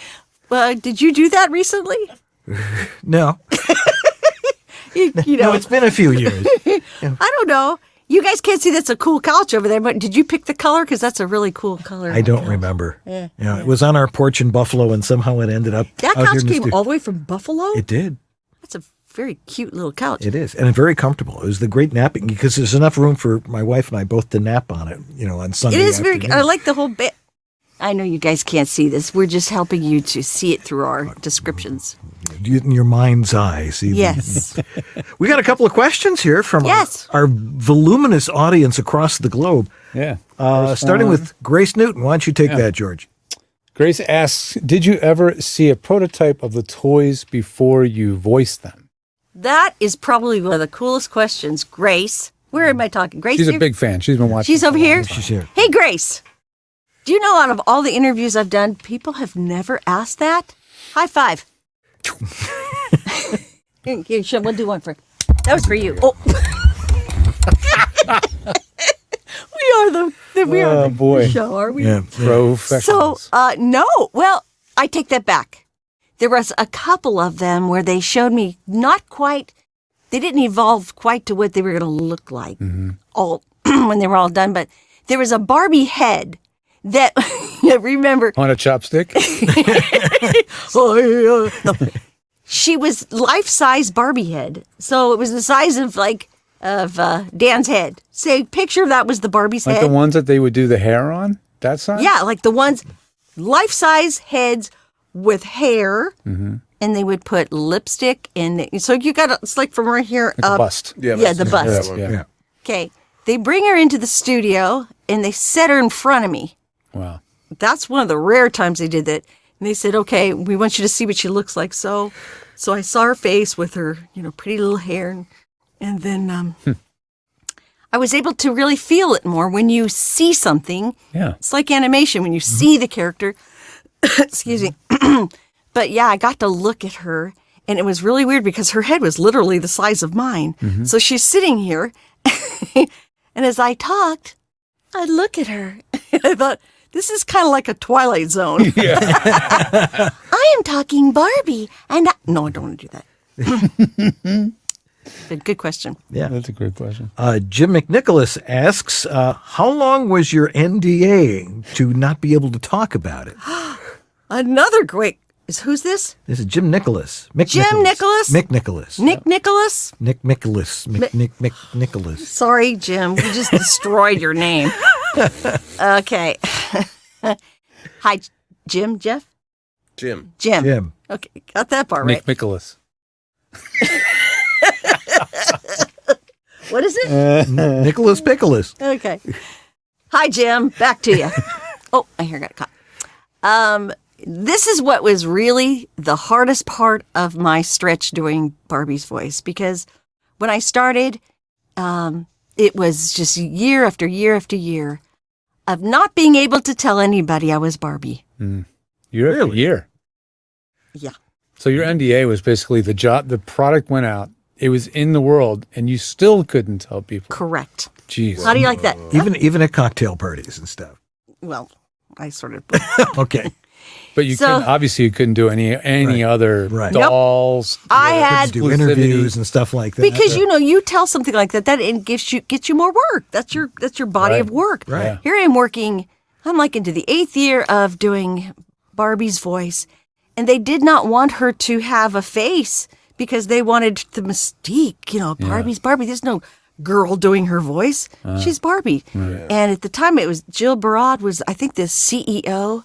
But did you do that recently? No. You No, know, it's been a few years. I don't know. You guys can't see that's a cool couch over there, but did you pick the color? Because that's a really cool color. I don't remember. Yeah. It was on our porch in Buffalo, and somehow it ended up That out here couch in the came studio. all the way from Buffalo? It did. That's a very cute little couch. It is, and very comfortable. It was the great napping because there's enough room for my wife and I both to nap on it. On Sunday. It is very. afternoon. I like the whole bit. I know you guys can't see this. We're just helping you to see it through our descriptions. In your mind's eye. See. Yes. We got a couple of questions here from Yes. our voluminous audience across the globe. Yeah. Starting with Grace Newton. Why don't you take that, George? Grace asks, did you ever see a prototype of the toys before you voiced them? That is probably one of the coolest questions. Grace, where am I talking? Grace, She's a here? big fan. She's been watching. She's over here? She's here. Hey, Grace. Do you know out of all the interviews I've done, people have never asked that? High five. Here, we'll do one for. That was for you. Oh. we are the boy. show, are we? Yeah. So, Professionals. no. Well, I take that back. There was a couple of them where they showed me not quite. They didn't evolve quite to what they were going to look like all when they were all done, but there was a Barbie head that, remember, On a chopstick? she was life-size Barbie head. So it was the size of Dan's head. Say, picture of that was the Barbie's Like head. the ones that they would do the hair on? That size? Yeah, like the ones, life-size heads with hair, and they would put lipstick in. So you got it's like from right here Like up. a bust. Yeah, the bust. Yeah. Okay, they bring her into the studio and they set her in front of me. Wow. That's one of the rare times they did that. And they said, "Okay, we want you to see what she looks like." So I saw her face with her, pretty little hair, and then I was able to really feel it more when you see something. Yeah. It's like animation when you see the character. Excuse me. But yeah, I got to look at her, and it was really weird because her head was literally the size of mine. So she's sitting here, and as I talked, I'd look at her. I thought, this is kind of like a Twilight Zone. I am talking Barbie, and no, I don't want to do that. Good question. Yeah. That's a great question. Jim McNicholas asks, how long was your NDA to not be able to talk about it? Another great. Who's this? This is Jim Nicholas. Jim Nicholas? Mick Nicholas. Nick Nicholas? Nick Nicholas. Mick Nicholas. Sorry, Jim. We just destroyed your name. Okay. Hi, Jim. Jeff? Jim. Jim. Okay, got that part right. Nick Nicholas. What is it? Nicholas Pickles. Okay. Hi, Jim. Back to you. Oh, my hair got caught. This is what was really the hardest part of my stretch doing Barbie's voice, because when I started, it was just year after year after year of not being able to tell anybody I was Barbie. Year after year. Yeah. So your NDA was basically the product went out, it was in the world, and you still couldn't tell people. Correct. Jeez. How do you like that? Even at cocktail parties and stuff. Well, I sort of. Okay. But you couldn't do any other Right. dolls. I had Do interviews and stuff like that. because you tell something like that it gets you more work. That's your body of work. Right. Yeah. Here I am working. I'm like into the 8th year of doing Barbie's voice, and they did not want her to have a face because they wanted the mystique. Barbie's Barbie. There's no girl doing her voice. She's Barbie. And at the time, it was Jill Barad was, I think, the CEO.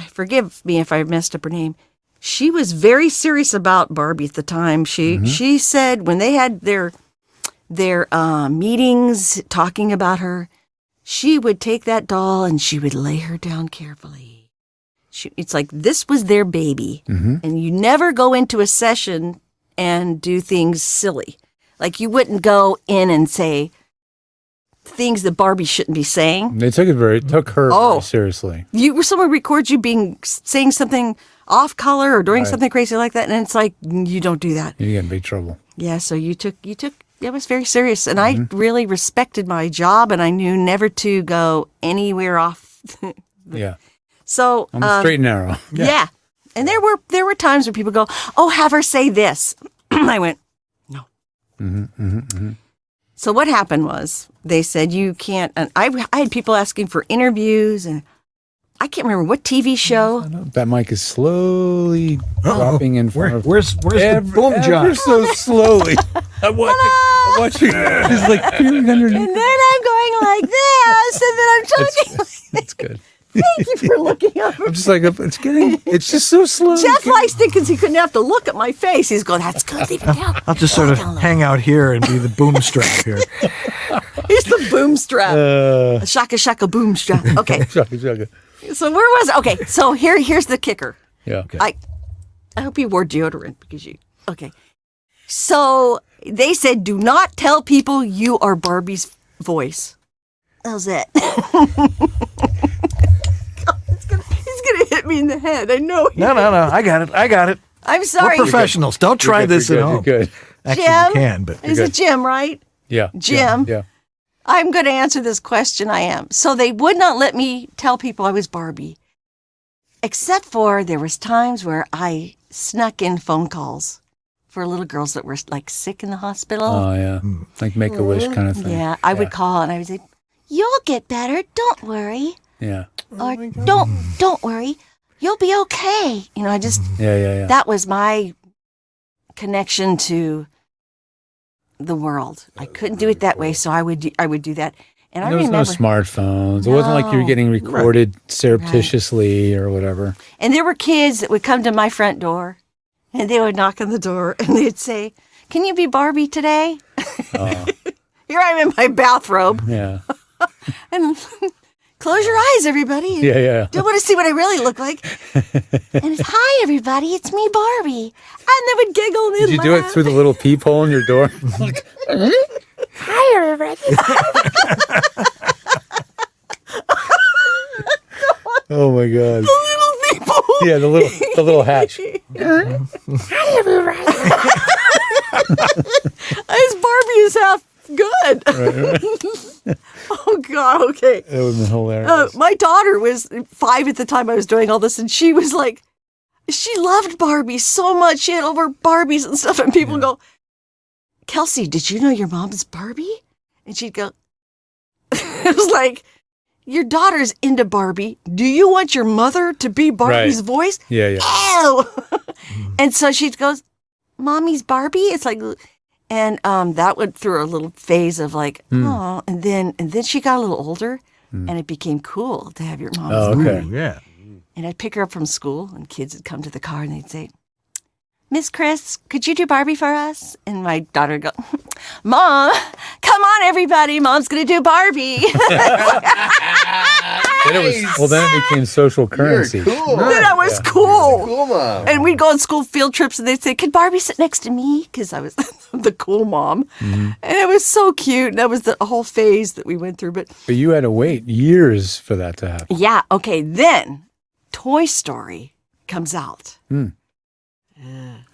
Forgive me if I messed up her name. She was very serious about Barbie at the time. She said when they had their meetings talking about her, she would take that doll and she would lay her down carefully. It's like this was their baby. And you never go into a session and do things silly. Like you wouldn't go in and say things that Barbie shouldn't be saying. They took her very seriously. Someone records you saying something off color or doing something crazy like that, and it's like you don't do that. You get in big trouble. Yeah, so you took it was very serious, and I really respected my job, and I knew never to go anywhere off. Yeah. So On the straight and narrow. yeah. And there were times where people go, "Oh, have her say this." I went, "No." So what happened was they said you can't. And I had people asking for interviews, and I can't remember what TV show. That mic is slowly dropping in front of. Where's the boom job? Ever so slowly. I'm watching. It's like peering underneath. And then I'm going like this, and then I'm talking. That's good. Thank you for looking over. I'm just like, it's just so slow. Jeff likes it because he couldn't have to look at my face. He's going, that's good. Leave it down. I'll just sort of hang out here and be the boom strap here. He's the boom strap. Shaka shaka boom strap. Okay. Shaka. So where was it? Okay. So here's the kicker. Yeah. Okay. I hope you wore deodorant because you. Okay. So they said, do not tell people you are Barbie's voice. That was it. He's gonna hit me in the head. I know. No. I got it. I'm sorry. We're professionals. Don't try this at home. You're good. Actually, Jim, you can, but is it Jim, right? Yeah. Jim. Yeah. I'm going to answer this question. I am. So they would not let me tell people I was Barbie, except for there was times where I snuck in phone calls for little girls that were like sick in the hospital. Oh yeah. Like Make-A-Wish kind of thing. Yeah, I would call and I would say, you'll get better. Don't worry. Yeah. Or don't worry. You'll be okay. I just, Yeah. that was my connection to the world. I couldn't do it that way, so I would do that. And I There was remember no smartphones. It wasn't like you were getting recorded surreptitiously or whatever. And there were kids that would come to my front door, and they would knock on the door, and they'd say, "Can you be Barbie today?" Here I am in my bathrobe, Yeah. and close your eyes, everybody. Yeah. Don't want to see what I really look like. And it's, "Hi, everybody, it's me, Barbie." And they would giggle and they'd Did you do it laugh. through the little peephole in your door? Hi, everybody. Oh my God. Little people. Yeah, the little hatch. Hi, everybody. This Barbie is half good. Right. Oh, God, okay. That would have been hilarious. My daughter was 5 at the time I was doing all this, and she was like, she loved Barbie so much. She had over Barbies and stuff, and people go, "Kelsey, did you know your mom's Barbie?" And she'd go, it was like, your daughter's into Barbie. Do you want your mother to be Barbie's voice? Yeah. Ew. And so she goes, "Mommy's Barbie?" It's like, and that went through a little phase of like, oh, and then she got a little older, and it became cool to have your mom's Oh, okay. Barbie. Yeah. And I'd pick her up from school, and kids would come to the car, and they'd say, "Miss Chris, could you do Barbie for us?" And my daughter would go, "Mom, come on, everybody. Mom's going to do Barbie." Then it became social currency. You're cool. That was cool. Cool, Mom. And we'd go on school field trips, and they'd say, "Could Barbie sit next to me?" Because I was the cool mom. And it was so cute. And that was the whole phase that we went through. But But you had to wait years for that to happen. yeah, okay. Then Toy Story comes out.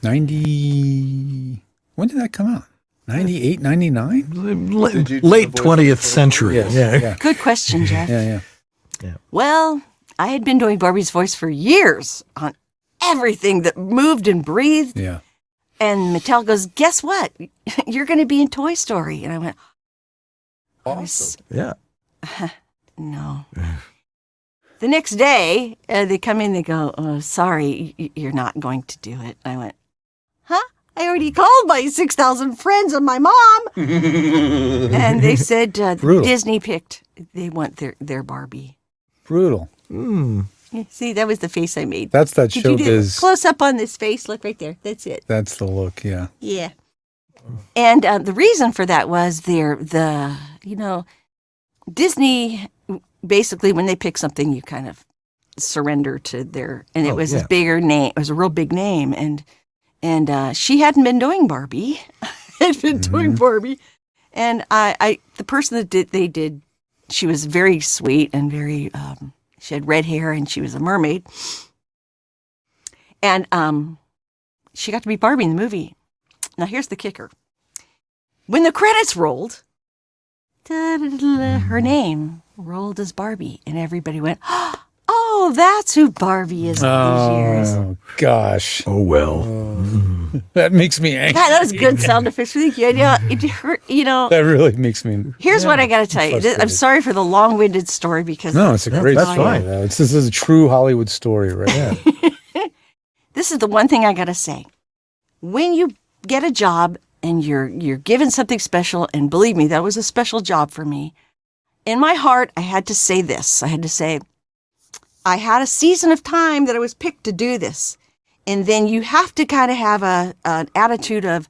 90. When did that come out? 98, 99? Late 20th century. Yes. Yeah. Good question, Jeff. Yeah. Well, I had been doing Barbie's voice for years on everything that moved and breathed. Yeah. And Mattel goes, "Guess what? You're going to be in Toy Story." And I went, Awesome. Yeah. "No." The next day, they come in, they go, "Oh, sorry, you're not going to do it." I went, "Huh? I already called my 6,000 friends and my mom." And they said Brutal. Disney picked, they want their Barbie. Brutal. See, that was the face I made. That's that Did you do showbiz. close up on this face? Look right there. That's it. That's the look, yeah. Yeah. And the reason for that was Disney, basically, when they pick something, you kind of surrender to their, and it was a bigger name. It was a real big name. And she hadn't been doing Barbie. Had been doing Barbie. And the person that they did, she was very sweet and very, she had red hair and she was a mermaid. And she got to be Barbie in the movie. Now, here's the kicker. When the credits rolled, her name rolled as Barbie, and everybody went, "Oh, that's who Barbie is all these years." Oh, gosh. Oh, well. That makes me angry. God, that was good sound effects. Thank you. It hurt, That really makes me... Here's what I got to tell you. I'm frustrated. sorry for the long-winded story because No, it's a great that's story. fine. though. This is a true Hollywood story, right? Yeah. this is the one thing I got to say. When you get a job and you're given something special, and believe me, that was a special job for me. In my heart, I had to say this. I had to say, I had a season of time that I was picked to do this. And then you have to kind of have an attitude of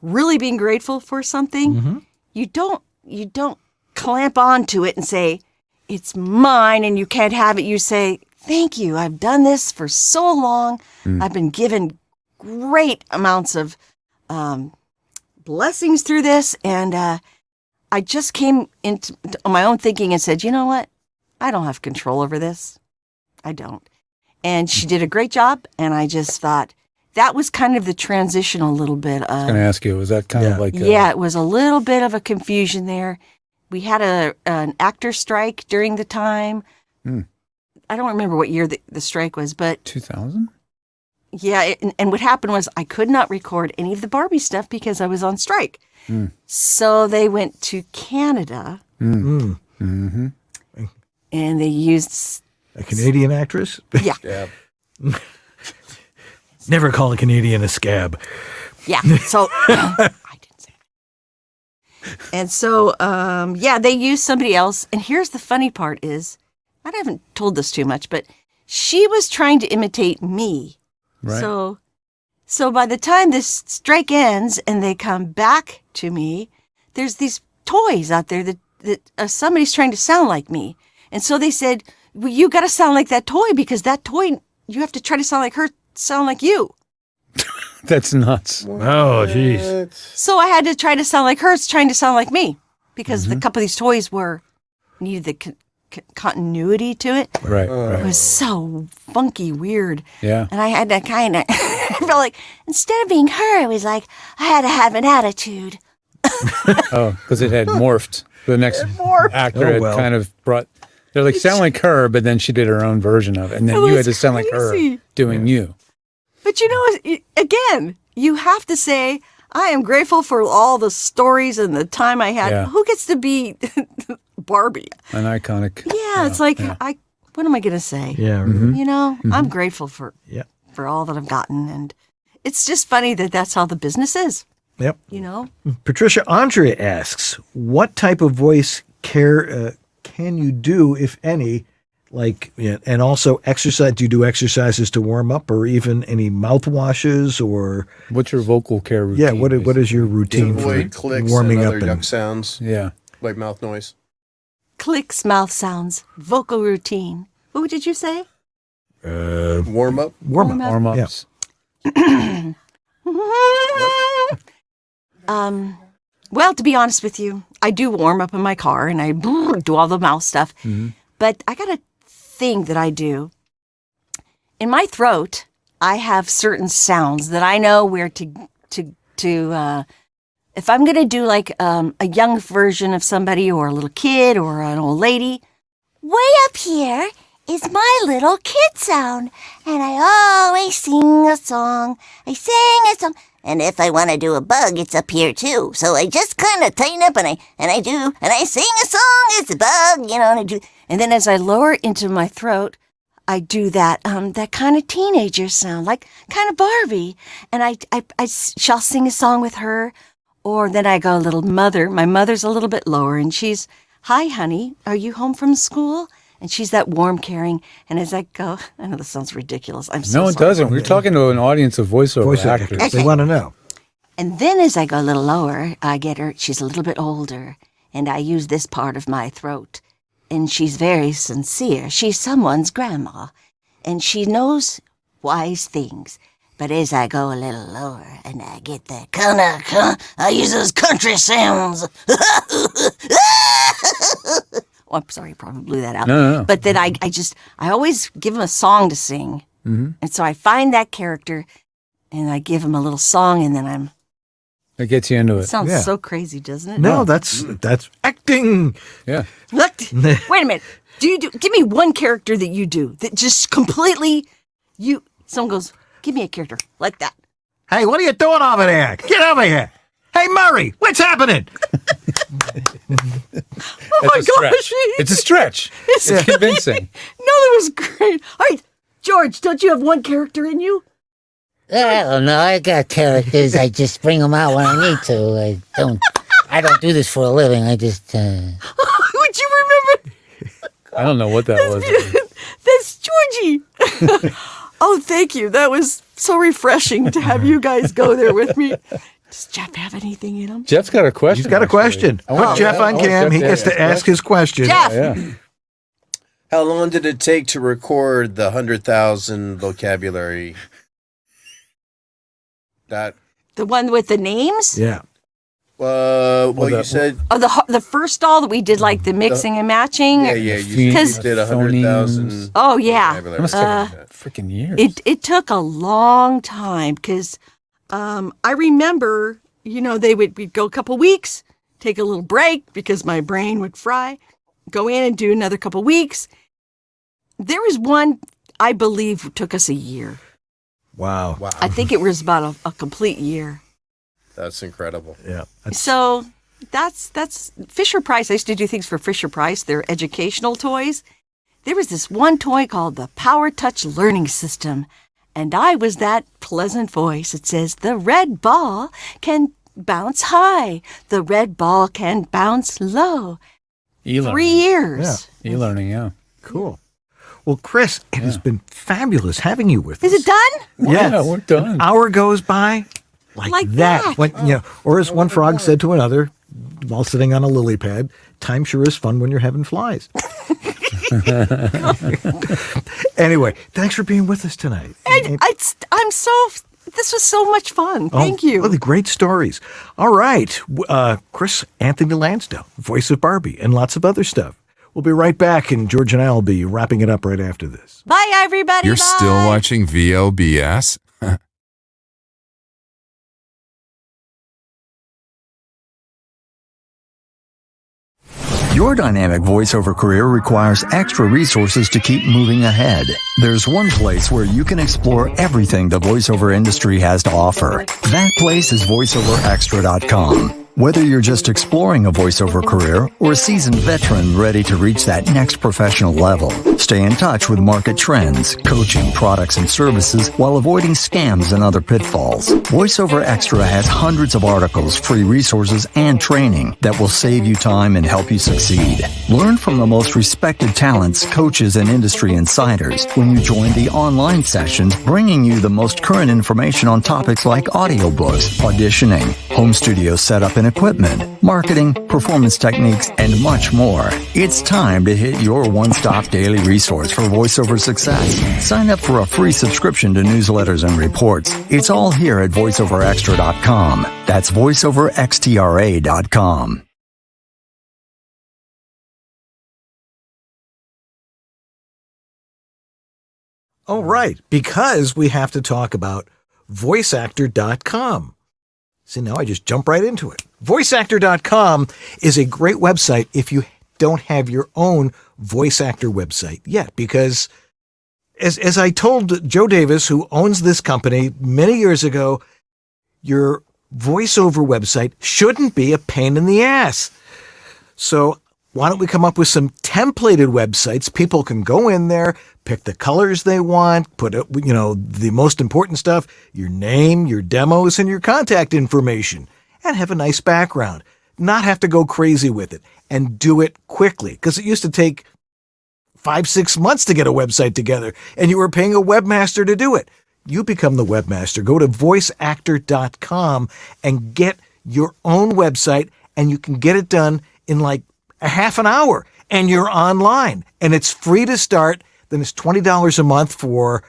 really being grateful for something. You don't clamp onto it and say, "It's mine and you can't have it." You say, "Thank you. I've done this for so long. I've been given great amounts of blessings through this." And I just came into my own thinking and said, "You know what? I don't have control over this. I don't." And she did a great job. And I just thought that was kind of the transition a little bit of. I was going to ask you, was that kind of like... Yeah, it was a little bit of a confusion there. We had an actor strike during the time. I don't remember what year the strike was, but 2000? yeah. And what happened was I could not record any of the Barbie stuff because I was on strike. So they went to Canada Mm-hmm. And they used, A Canadian actress? yeah, Yeah. Never call a Canadian a scab. yeah. So I didn't say that. And so, yeah, they used somebody else. And here's the funny part is, I haven't told this too much, but she was trying to imitate me. Right. So by the time this strike ends and they come back to me, there's these toys out there that somebody's trying to sound like me. And so they said, well, you got to sound like that toy because that toy, you have to try to sound like her, sound like you. That's nuts. Oh, jeez. So I had to try to sound like her, trying to sound like me because Mm-hmm. a couple of these toys needed the continuity to it. Right. It Right. was so funky, weird. Yeah. And I had to kind of, I felt like instead of being her, it was like I had to have an attitude. Oh, because it had morphed. The next actor Oh, had well. kind of brought. They're like sound like her, but then she did her own version of it, and then It you had was to sound like her crazy. doing you. But you know, again, you have to say, I am grateful for all the stories and the time I had. Yeah. Who gets to be Barbie? An iconic. Yeah, it's like, what am I going to say? Yeah. Mm-hmm. You know, I'm grateful for Yeah. for all that I've gotten. And it's just funny that that's how the business is, Yep. you know? Patricia Andrea asks, what type of voice care can you do, if any? Like, and also exercise. Do you do exercises to warm up, or even any mouthwashes, or What's your vocal care routine? yeah? What is your routine for Avoid clicks warming and up other yuck sounds, Yeah. like mouth noise. Clicks, mouth sounds, vocal routine. What did you say? Warm up. warm up? Warm ups. Well, to be honest with you, I do warm up in my car and I do all the mouth stuff. But I got a thing that I do. In my throat, I have certain sounds that I know where to if I'm going to do like a young version of somebody or a little kid or an old lady, way up here is my little kid sound. And I always sing a song. I sing a song. And if I want to do a bug, it's up here too. So I just kind of tighten up and I sing a song. It's a bug, you know, and I do. And then as I lower into my throat, I do that that kind of teenager sound, like kind of Barbie. And I shall sing a song with her. Or then I go a little mother. My mother's a little bit lower and she's, hi, honey, are you home from school? And she's that warm, caring. And as I go, I know this sounds ridiculous. I'm so No, it sorry. doesn't. We're talking to an audience of voiceover Voice actors. actors. They want to know. And then as I go a little lower, I get her, she's a little bit older, and I use this part of my throat. And she's very sincere. She's someone's grandma, and she knows wise things. But as I go a little lower, and I get that I use those country sounds. Oh, I'm sorry, I probably blew that out. No. But then I always give them a song to sing. Mm-hmm. And so I find that character, and I give him a little song, and then That gets you into It it. sounds Yeah. so crazy, doesn't it? No, that's acting. Yeah. Look, wait a minute. Give me one character that you do that just completely, someone goes, give me a character like that. Hey, what are you doing over there? Get over here. Hey, Murray, what's happening? Oh my It's a stretch. gosh. It's a stretch. It's convincing. No, that was great. All right, George, don't you have one character in you? I don't know. I got characters. I just bring them out when I need to. I don't do this for a living. I just. Would you remember? I don't know what that was. That's Georgie. Oh, thank you. That was so refreshing to have you guys go there with me. Does Jeff have anything in him? Jeff's got a question. He's got a question. Put Jeff on cam. He gets to ask his question. Jeff. Yeah. How long did it take to record the 100,000 vocabulary? That The one with the names? Yeah. well, you that- said Oh, the first doll that we did, like the mixing and matching? yeah, you Because- did 100,000. Oh, yeah. vocabulary. That must take freaking years. It took a long time because I remember, we'd go a couple weeks, take a little break because my brain would fry, go in and do another couple weeks. There was one, I believe, took us a year. Wow. Wow, I think it was about a complete year. that's incredible. Yeah. That's- So, that's Fisher-Price. I used to do things for Fisher-Price, their educational toys. There was this one toy called the Power Touch Learning System, and I was that pleasant voice. It says, the red ball can bounce high. The red ball can bounce low. E-learning. 3 years. Yeah. E-learning, yeah. Cool. Well, Chris, it has been fabulous having you with us. Is it done? Yeah, we're done. An hour goes by like that. When, or as one frog said to another while sitting on a lily pad, time sure is fun when you're having flies. Anyway, thanks for being with us tonight. This was so much fun. Thank you. Really great stories. All right. Chris Anthony Lansdowne, voice of Barbie, and lots of other stuff. We'll be right back, and George and I will be wrapping it up right after this. Bye, everybody. You're Bye. still watching VOBS? Your dynamic voiceover career requires extra resources to keep moving ahead. There's one place where you can explore everything the voiceover industry has to offer. That place is voiceoverextra.com. Whether you're just exploring a voiceover career or a seasoned veteran ready to reach that next professional level, stay in touch with market trends, coaching, products, and services while avoiding scams and other pitfalls. VoiceOver Extra has hundreds of articles, free resources, and training that will save you time and help you succeed. Learn from the most respected talents, coaches, and industry insiders when you join the online sessions, bringing you the most current information on topics like audiobooks, auditioning, home studio setup and equipment, marketing, performance techniques, and much more. It's time to hit your one-stop daily resource for voiceover success. Sign up for a free subscription to newsletters and reports. It's all here at voiceoverextra.com. That's voiceoverextra.com. All right, because we have to talk about voiceactor.com. See, now I just jump right into it. VoiceActor.com is a great website if you don't have your own voice actor website yet, because as I told Joe Davis, who owns this company many years ago, your voiceover website shouldn't be a pain in the ass. So why don't we come up with some templated websites? People can go in there, pick the colors they want, put the most important stuff, your name, your demos, and your contact information, and have a nice background. Not have to go crazy with it, and do it quickly, because it used to take 5-6 months to get a website together, and you were paying a webmaster to do it. You become the webmaster. Go to voiceactor.com and get your own website, and you can get it done in like a half an hour, and you're online, and it's free to start. Then it's $20 a month for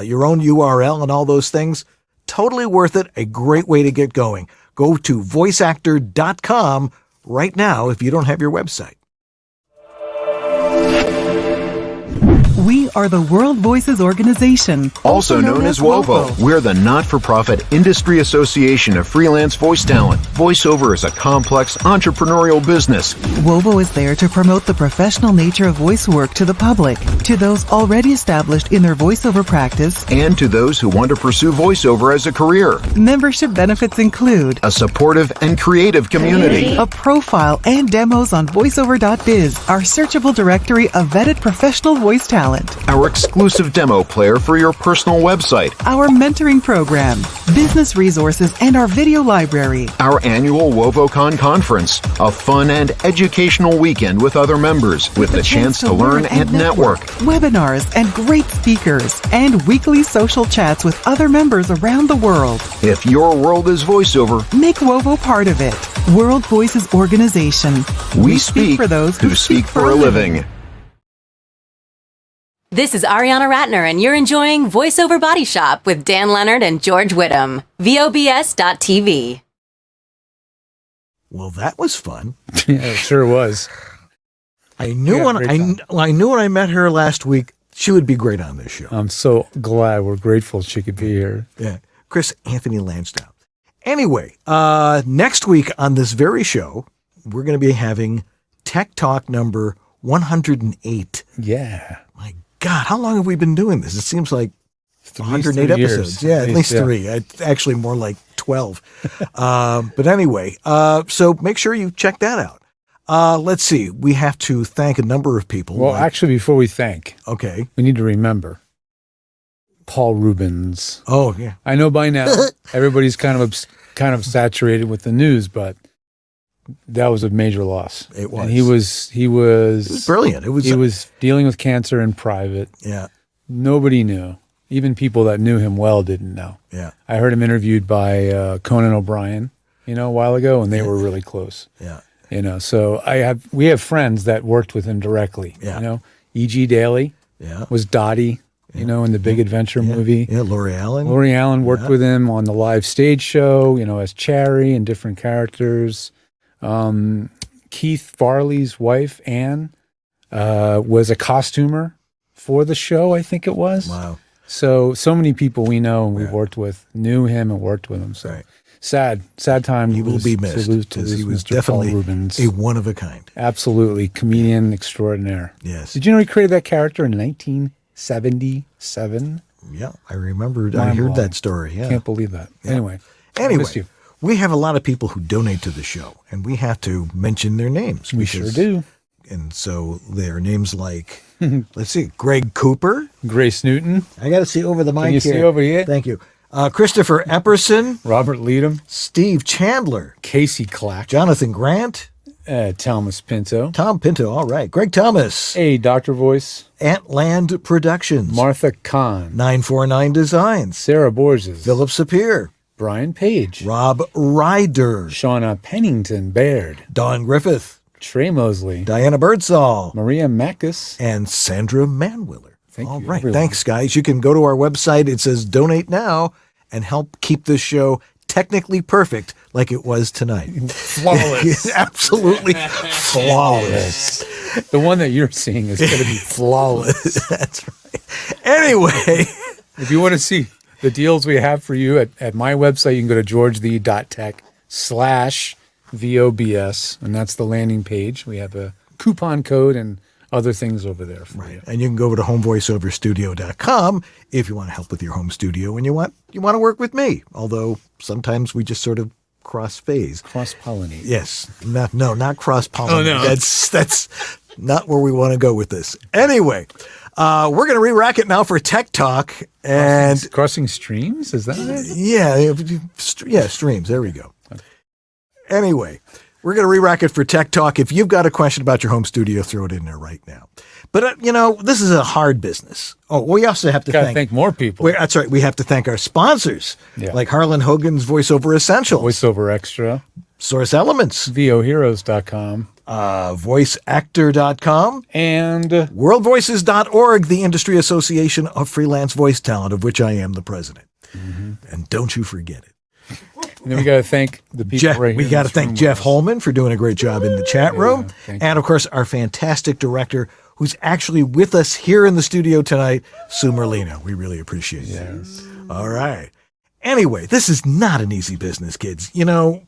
your own URL and all those things. Totally worth it. A great way to get going. Go to voiceactor.com right now if you don't have your website. We are the World Voices Organization, also known as WOVO. We're the not-for-profit industry association of freelance voice talent. Voiceover is a complex entrepreneurial business. WOVO is there to promote the professional nature of voice work to the public, to those already established in their voiceover practice, and to those who want to pursue voiceover as a career. Membership benefits include a supportive and creative community, a profile and demos on voiceover.biz, our searchable directory of vetted professional voice talent, our exclusive demo player for your personal website, our mentoring program, business resources, and our video library, our annual WovoCon conference, a fun and educational weekend with other members with the chance to learn and network, webinars and great speakers, and weekly social chats with other members around the world. If your world is voiceover, make WOVO part of it. World Voices Organization. We speak for those who speak for a living. This is Ariana Ratner, and you're enjoying VoiceOver Body Shop with Dan Leonard and George Whittam. VOBS.TV. Well, that was fun. Yeah, it sure was. I knew when I met her last week, she would be great on this show. I'm so glad. We're grateful she could be here. Yeah. Chris Anthony Lansdowne. Anyway, next week on this very show, we're going to be having Tech Talk number 108. Yeah. My God, how long have we been doing this? It seems like 108 episodes. Years. Yeah, at least 3. Actually, more like 12. But anyway, so make sure you check that out. Let's see. We have to thank a number of people. Well, actually, before we thank, okay, we need to remember Paul Rubens. Oh, yeah. I know by now everybody's kind of saturated with the news, but that was a major loss. It was. And he was brilliant. He was dealing with cancer in private. Yeah. Nobody knew. Even people that knew him well didn't know. Yeah. I heard him interviewed by Conan O'Brien, a while ago, and they were really close. Yeah. So we have friends that worked with him directly. Yeah. E.G. Daly was Dottie, in the Big Adventure movie. Yeah, Lori Allen. Lori Allen worked with him on the live stage show, as Cherry and different characters. Keith Farley's wife, Anne, was a costumer for the show, I think it was. Wow. So many people we know and we've worked with knew him and worked with him. So sad time. He will be missed because he was Mr. definitely Paul Rubens. a one of a kind. Absolutely. Comedian extraordinaire. Yes. Did you know he created that character in 1977? Yeah, I remembered. I heard that story. Yeah. Can't believe that. Yeah. Anyway, Anyway, we have a lot of people who donate to the show, and we have to mention their names. We sure do. And so their names like, let's see, Greg Cooper. Grace Newton. I got to see over the mic Can you here. see over here? Thank you. Christopher Epperson. Robert Leadham. Steve Chandler. Casey Clack. Jonathan Grant. Thomas Pinto. Tom Pinto, all right. Greg Thomas. Hey, Dr. Voice. Antland Productions. Martha Kahn. 949 Designs. Sarah Borges. Philip Sapir. Brian Page. Rob Ryder. Shauna Pennington Baird. Don Griffith. Trey Mosley. Diana Birdsall. Maria Mackis. And Sandra Manwiller. Thank you. All right. Everyone. Thanks, guys. You can go to our website. It says donate now and help keep this show technically perfect like it was tonight. Flawless. Absolutely flawless. The one that you're seeing is going to be flawless. That's right. Anyway. If you want to see the deals we have for you at my website, you can go to georgethe.tech/VOBS, and that's the landing page. We have a coupon code and other things over there for you. And you can go over to homevoiceoverstudio.com if you want to help with your home studio and you want to work with me. Although sometimes we just sort of cross-phase. Cross-pollinate. Yes. Not cross-pollinate. Oh, no. That's not where we want to go with this. Anyway, we're going to re-rack it now for Tech Talk. And Crossing streams? Is that it? Yeah, streams. There we go. Okay. Anyway, we're going to re-rack it for Tech Talk. If you've got a question about your home studio, throw it in there right now. But, this is a hard business. Oh, we also have to thank more people. That's right. We have to thank our sponsors, like Harlan Hogan's VoiceOver Essentials. VoiceOver Extra. Source Elements. VOHeroes.com. VoiceActor.com. And WorldVoices.org, the industry association of freelance voice talent, of which I am the president. Mm-hmm. And don't you forget it. And then we got to thank the people right here. We got to thank Jeff Holman for doing a great job in the chat room. And, of course, our fantastic director, who's actually with us here in the studio tonight, Sue Merlino. We really appreciate it. Yes. All right. Anyway, this is not an easy business, kids.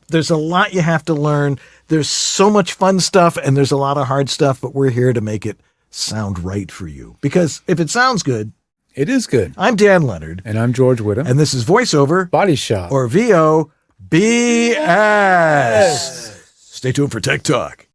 There's a lot you have to learn. There's so much fun stuff and there's a lot of hard stuff, but we're here to make it sound right for you. Because if it sounds good, it is good. I'm Dan Leonard. And I'm George Whittam. And this is VoiceOver Body Shop. Or VOBS. Stay tuned for Tech Talk.